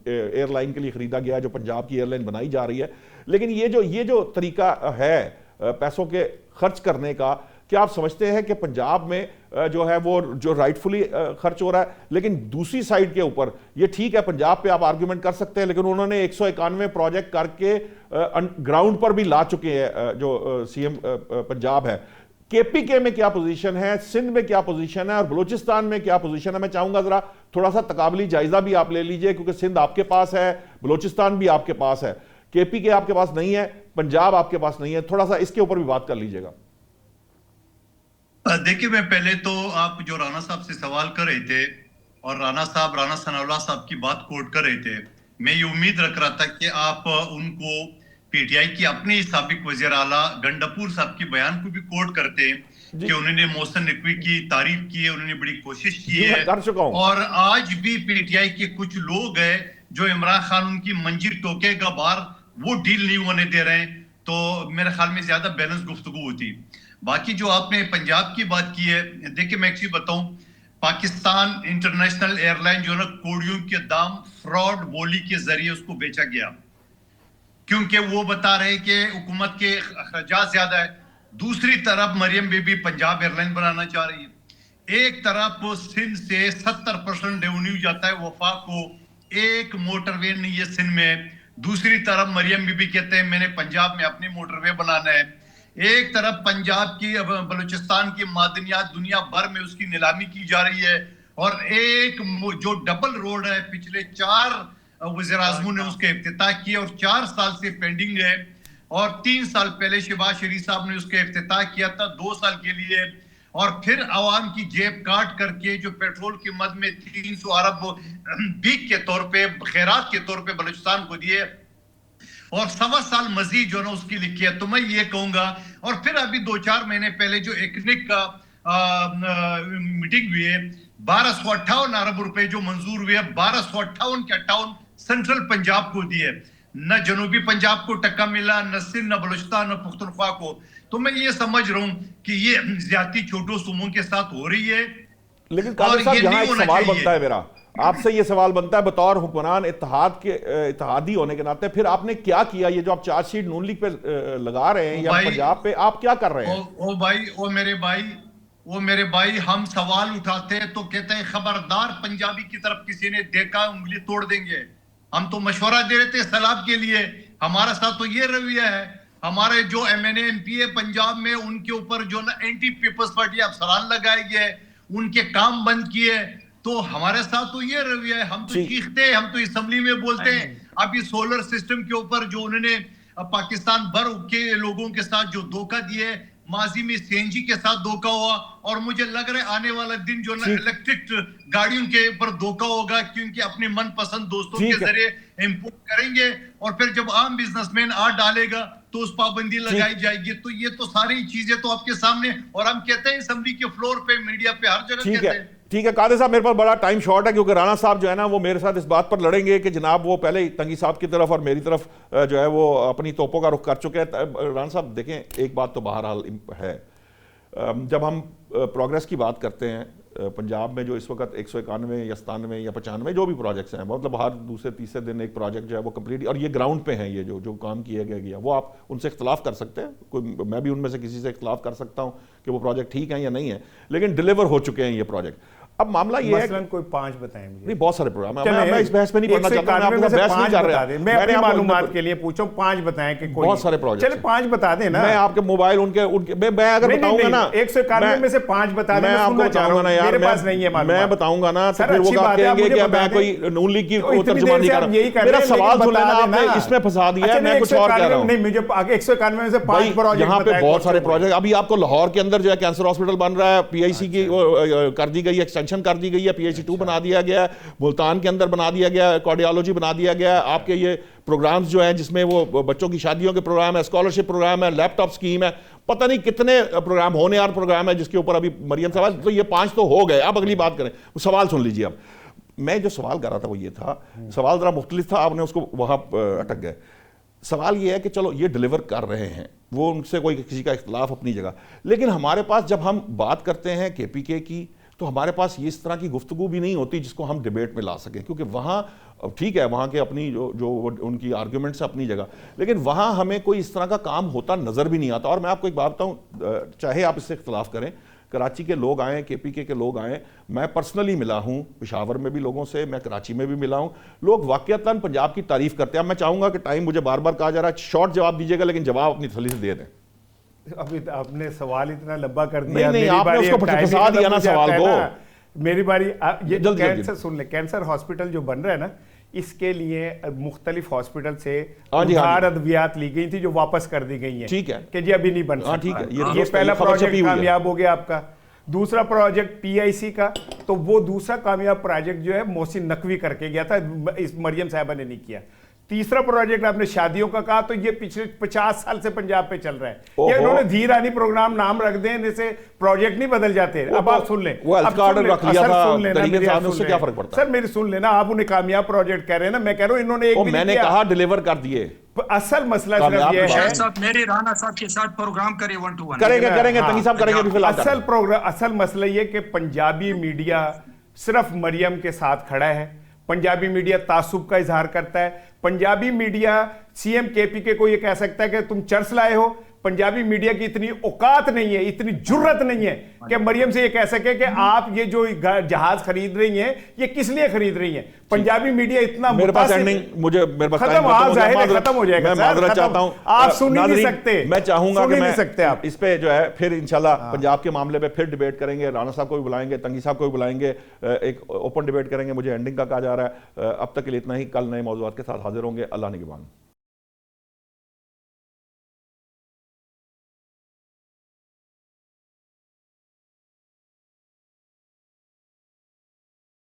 ایئر لائن کے لیے خریدا گیا جو پنجاب کی ایئر لائن بنائی جا رہی ہے. لیکن یہ جو طریقہ ہے پیسوں کے خرچ کرنے کا، کیا آپ سمجھتے ہیں کہ پنجاب میں جو ہے وہ جو رائٹ فلی خرچ ہو رہا ہے؟ لیکن دوسری سائیڈ کے اوپر یہ ٹھیک ہے پنجاب پہ آپ آرگیومنٹ کر سکتے ہیں، لیکن انہوں نے 191 پروجیکٹ کر کے گراؤنڈ پر بھی لا چکے ہیں جو سی ایم پنجاب ہے. کے پی کے میں کیا پوزیشن ہے، سندھ میں کیا پوزیشن ہے، اور بلوچستان میں کیا پوزیشن ہے؟ میں چاہوں گا ذرا تھوڑا سا تقابلی جائزہ بھی آپ لے لیجئے، کیونکہ سندھ آپ کے پاس ہے، بلوچستان بھی آپ کے پاس ہے، کے پی کے آپ کے پاس نہیں ہے، پنجاب آپ کے پاس نہیں ہے. تھوڑا سا اس کے اوپر بھی بات کر لیجئے گا. دیکھیں، میں پہلے تو آپ جو رانا صاحب سے سوال کر رہے تھے اور رانا ثناء اللہ صاحب کی بات کوٹ کر رہے تھے، میں یہ امید رکھ رہا تھا کہ آپ ان کو پی ٹی آئی کی اپنے سابق وزیر اعلیٰ گنڈاپور صاحب کی بیان کو بھی کوٹ کرتے کہ انہوں نے محسن نقوی کی تعریف کی ہے، انہوں نے بڑی کوشش کی ہے، اور آج بھی پی ٹی آئی کے کچھ لوگ ہیں جو عمران خان ان کی منجر ٹوکے گا بار وہ ڈیل نہیں ہونے دے رہے ہیں. تو میرے خیال میں زیادہ بیلنس گفتگو ہوتی. باقی جو آپ نے پنجاب کی بات کی ہے، دیکھیں میں ایک چیز بتاؤں، پاکستان انٹرنیشنل ایئر لائن جو ہے نا کوڑیوں کے دام فراڈ بولی کے ذریعے اس کو بیچا گیا، کیونکہ وہ بتا رہے کہ حکومت کے اخراجات زیادہ ہے. دوسری طرف Maryam Bibi Punjab airline بنانا چاہ رہی ہے. ایک طرف سندھ سے 70% ریونیو جاتا ہے وفاق کو، ایک موٹر وے نہیں ہے سندھ میں. دوسری طرف مریم بی بی کہتے ہیں میں نے پنجاب میں اپنی موٹر وے بنانا ہے. ایک طرف پنجاب کی بلوچستان کی معدنیات دنیا بھر میں اس کی نیلامی کی جا رہی ہے، اور ایک جو ڈبل روڈ ہے پچھلے 4 وزیر اعظموں نے اس کا افتتاح کیا اور 4 سال سے پینڈنگ ہے، اور 3 سال پہلے شہباز شریف صاحب نے اس کا افتتاح کیا تھا 2 سال کے لیے، اور پھر عوام کی جیب کاٹ کر کے جو پیٹرول کی مد میں 300 ارب بھیک کے طور پہ خیرات کے طور پہ بلوچستان کو دیے، اور 1.25 سال مزید جو نا اس کی لکھی ہے. تو میں یہ کہوں گا، اور پھر ابھی 2-4 مہینے پہلے جو ایکنک کا میٹنگ ہوئی ہے، 1258 ارب روپے جو منظور ہوئے، 1258 کے 58 سینٹرل پنجاب کو دیے، نہ جنوبی پنجاب کو ٹکا ملا، نہ سندھ، نہ بلوچستان، نہ پختونخوا کو. تو میں یہ سمجھ رہا ہوں کہ یہ زیادتی چھوٹوں صوبوں کے ساتھ ہو رہی ہے. لیکن قادر صاحب یہاں ایک سوال بنتا ہے میرا، آپ سے یہ سوال بنتا ہے بطور حکمران اتحاد کے اتحادی ہونے کے ناطے، پھر آپ نے کیا کیا؟ یہ جو آپ چارج شیٹ نون لیگ پہ لگا رہے ہیں یا پنجاب پہ، آپ کیا کر رہے ہیں؟ وہ میرے بھائی ہم سوال اٹھاتے ہیں تو کہتے ہیں خبردار پنجابی کی طرف کسی نے دیکھا انگلی توڑ دیں گے. ہم تو مشورہ دے رہے تھے سیلاب کے لیے. ہمارا ساتھ تو یہ رویہ ہے. ہمارے جو M N A M P A Punjab میں ان کے اوپر جو نا اینٹی پیپلز پارٹی افسران لگائے گئے، ان کے کام بند کیے. تو ہمارے ساتھ تو یہ رویہ ہے، ہم تو چیختے ہیں، ہم تو اسمبلی میں بولتے ہیں. ابھی سولر سسٹم کے اوپر جو انہوں نے پاکستان بھر کے لوگوں کے ساتھ جو دھوکہ دیے، ماضی میں سی این جی کے ساتھ دھوکہ ہوا، اور مجھے لگ رہا ہے آنے والا دن جو نا الیکٹرک گاڑیوں کے اوپر دھوکہ ہوگا، کیونکہ اپنے من پسند دوستوں کے ذریعے امپورٹ کریں گے، اور پھر جب عام بزنس مین ڈالے گا تو اس پابندی لگائی جائے گی. تو یہ تو ساری چیزیں تو آپ کے سامنے، اور ہم کہتے ہیں اسمبلی کے فلور پہ، میڈیا پہ، ہر جگہ کہتے ہیں. ٹھیک ہے قادر صاحب، میرے پاس بڑا ٹائم شارٹ ہے کیونکہ رانا صاحب جو ہے نا وہ میرے ساتھ اس بات پر لڑیں گے کہ جناب وہ پہلے ہی تنگی صاحب کی طرف اور میری طرف جو ہے وہ اپنی توپوں کا رخ کر چکے ہیں. رانا صاحب دیکھیں، ایک بات تو بہرحال ہے، جب ہم پروگریس کی بات کرتے ہیں پنجاب میں جو اس وقت 191 یا 97 یا 95 جو بھی پروجیکٹس ہیں، مطلب ہر دوسرے تیسرے دن ایک پروجیکٹ جو ہے وہ کمپلیٹ، اور یہ گراؤنڈ پہ ہیں، یہ جو کام کیا گیا وہ آپ ان سے اختلاف کر سکتے ہیں، میں بھی ان میں سے کسی سے اختلاف کر سکتا ہوں کہ وہ پروجیکٹ ٹھیک ہیں یا نہیں ہیں، لیکن ڈیلیور ہو چکے ہیں یہ پروجیکٹ. اب معاملہ یہ ہے مثلاً کوئی 5 بتائیں مجھے. نہیں، بہت سارے پروگرام ہیں، میں اس بحث پہ نہیں پڑھنا چاہتا ہوں، میں بحث نہیں کر رہا. میں اپنی معلومات کے لیے پوچھوں، 5 بتائیں کہ کوئی بہت سارے پروجیکٹ. چلے 5 بتا دیں نا. میں آپ کے موبائل ان کے میں اگر بتاؤں گا نا 191 میں سے 5 بتا دیں. میں آپ کو بتاؤں گا نا یار، میرے پاس نہیں ہے معلومات. میں بتاؤں گا نا تو پھر وہ کہیں گے کہ میں کوئی نون لیگ کی ترجمانی کر رہا ہوں. میرا سوال سن لینا، آپ نے اس میں پھنسا دیا ہے، میں کچھ اور کہہ رہا ہوں. نہیں، مجھے 191 میں سے 5 پروجیکٹ یہاں پہ بہت سارے پروجیکٹ. ابھی آپ کو لاہور کے اندر جو ہے کینسر ہاسپٹل بن رہا ہے، پی آئی سی کی کر دی گئی ایکسٹینشن ایکسٹینشن کر دی گئی ہے, PhD 2 بنا دیا گیا ہے, ملتان کے اندر بنا دیا گیا ہے, کارڈیالوجی بنا دیا گیا ہے. آپ کے یہ پروگرامز جو ہیں جس میں وہ بچوں کی شادیوں کے پروگرام ہے, اسکالرشپ پروگرام ہے, لیپ ٹاپ اسکیم ہے, پتہ نہیں کتنے پروگرام, ہونے اور پروگرام ہے جس کے اوپر ابھی مریم صاحب, تو یہ 5 تو ہو گئے. اب اگلی بات کریں, سوال سن لیجیے. اب میں جو سوال کر رہا تھا وہ یہ تھا, سوال ذرا مختلف تھا, آپ نے اس کو وہاں اٹک گئے. سوال یہ ہے کہ چلو یہ ڈیلیور کر رہے ہیں, وہ ان سے کوئی کسی کا اختلاف اپنی جگہ, لیکن ہمارے پاس جب ہم بات کرتے ہیں KPK کی تو ہمارے پاس یہ اس طرح کی گفتگو بھی نہیں ہوتی جس کو ہم ڈیبیٹ میں لا سکیں, کیونکہ وہاں ٹھیک ہے وہاں کے اپنی جو ان کی آرگیومنٹس اپنی جگہ, لیکن وہاں ہمیں کوئی اس طرح کا کام ہوتا نظر بھی نہیں آتا. اور میں آپ کو ایک بات بتاؤں, چاہے آپ اس سے اختلاف کریں, کراچی کے لوگ آئیں, KPK کے لوگ آئیں, میں پرسنلی ملا ہوں پشاور میں بھی لوگوں سے, میں کراچی میں بھی ملا ہوں, لوگ واقعتاً پنجاب کی تعریف کرتے ہیں. اب میں چاہوں گا کہ ٹائم مجھے بار بار کہا جا رہا ہے شارٹ جواب دیجیے گا, لیکن جواب اپنی تسلی سے دے دیں. ابھی آپ نے سوال اتنا لمبا کر دیا, نہیں آپ نے اس کو پھنسا دیا نا سوال کو. میری باری, یہ کینسر سن لیں, کینسر ہاسپٹل جو بن رہا ہے نا, اس کے لیے مختلف ہاسپٹل سے ادھار ادویات لی گئی تھی جو واپس کر دی گئی ہیں, ٹھیک ہے, کہ جی ابھی نہیں بن سکتا. ٹھیک ہے, یہ پہلا پروجیکٹ کامیاب ہو گیا آپ کا. دوسرا پروجیکٹ PIC کا, تو وہ دوسرا کامیاب پروجیکٹ جو ہے محسن نقوی کر کے گیا تھا, اس مریم صاحبہ نے نہیں کیا. تیسرا پروجیکٹ آپ نے شادیوں کا کہا, تو یہ پچھلے 50 سال سے پنجاب پہ چل رہا ہے. یہ انہوں نے دھی رانی پروگرام نام رکھ دیں, جیسے پروجیکٹ نہیں بدل جاتے. اب آپ سن لیں, سر میری سن لینا, آپ انہیں کامیاب پروجیکٹ کہہ رہے ہیں نا, میں کہہ رہا ہوں انہوں نے ایک بھی میں نے کہا ڈیلیور کر دیے. اصل مسئلہ صرف یہ ہے, میرے رانا صاحب کے ساتھ پروگرام کرے 1 to 1 کریں گے تنگی صاحب کریں گے. اصل مسئلہ یہ کہ پنجابی میڈیا صرف مریم کے ساتھ کھڑا ہے, پنجابی میڈیا تعصب کا اظہار کرتا ہے, پنجابی میڈیا CM KPK کو یہ کہہ سکتا ہے کہ تم چرس لائے ہو. پنجابی میڈیا کی اتنی اوقات نہیں ہے, اتنی جرت نہیں ہے کہ مریم سے یہ کہہ سکے کہ آپ یہ جو جہاز خرید رہی ہیں یہ کس لیے خرید رہی ہیں. پنجابی میڈیا اتنا ختم ہو جائے گا, معذرت چاہتا ہوں, آپ سن نہیں سکتے. میں چاہوں گا کہ میں اس پہ جو ہے پھر انشاءاللہ پنجاب کے معاملے پہ پھر ڈیبیٹ کریں گے, رانا صاحب کو بھی بلائیں گے, تنگی صاحب کو بھی بلائیں گے, ایک اوپن ڈیبیٹ کریں گے. مجھے اینڈنگ کا کہا جا رہا ہے. اب تک کے لیے اتنا ہی, کل نئے موضوعات کے ساتھ حاضر ہوں گے. اللہ نگہبان.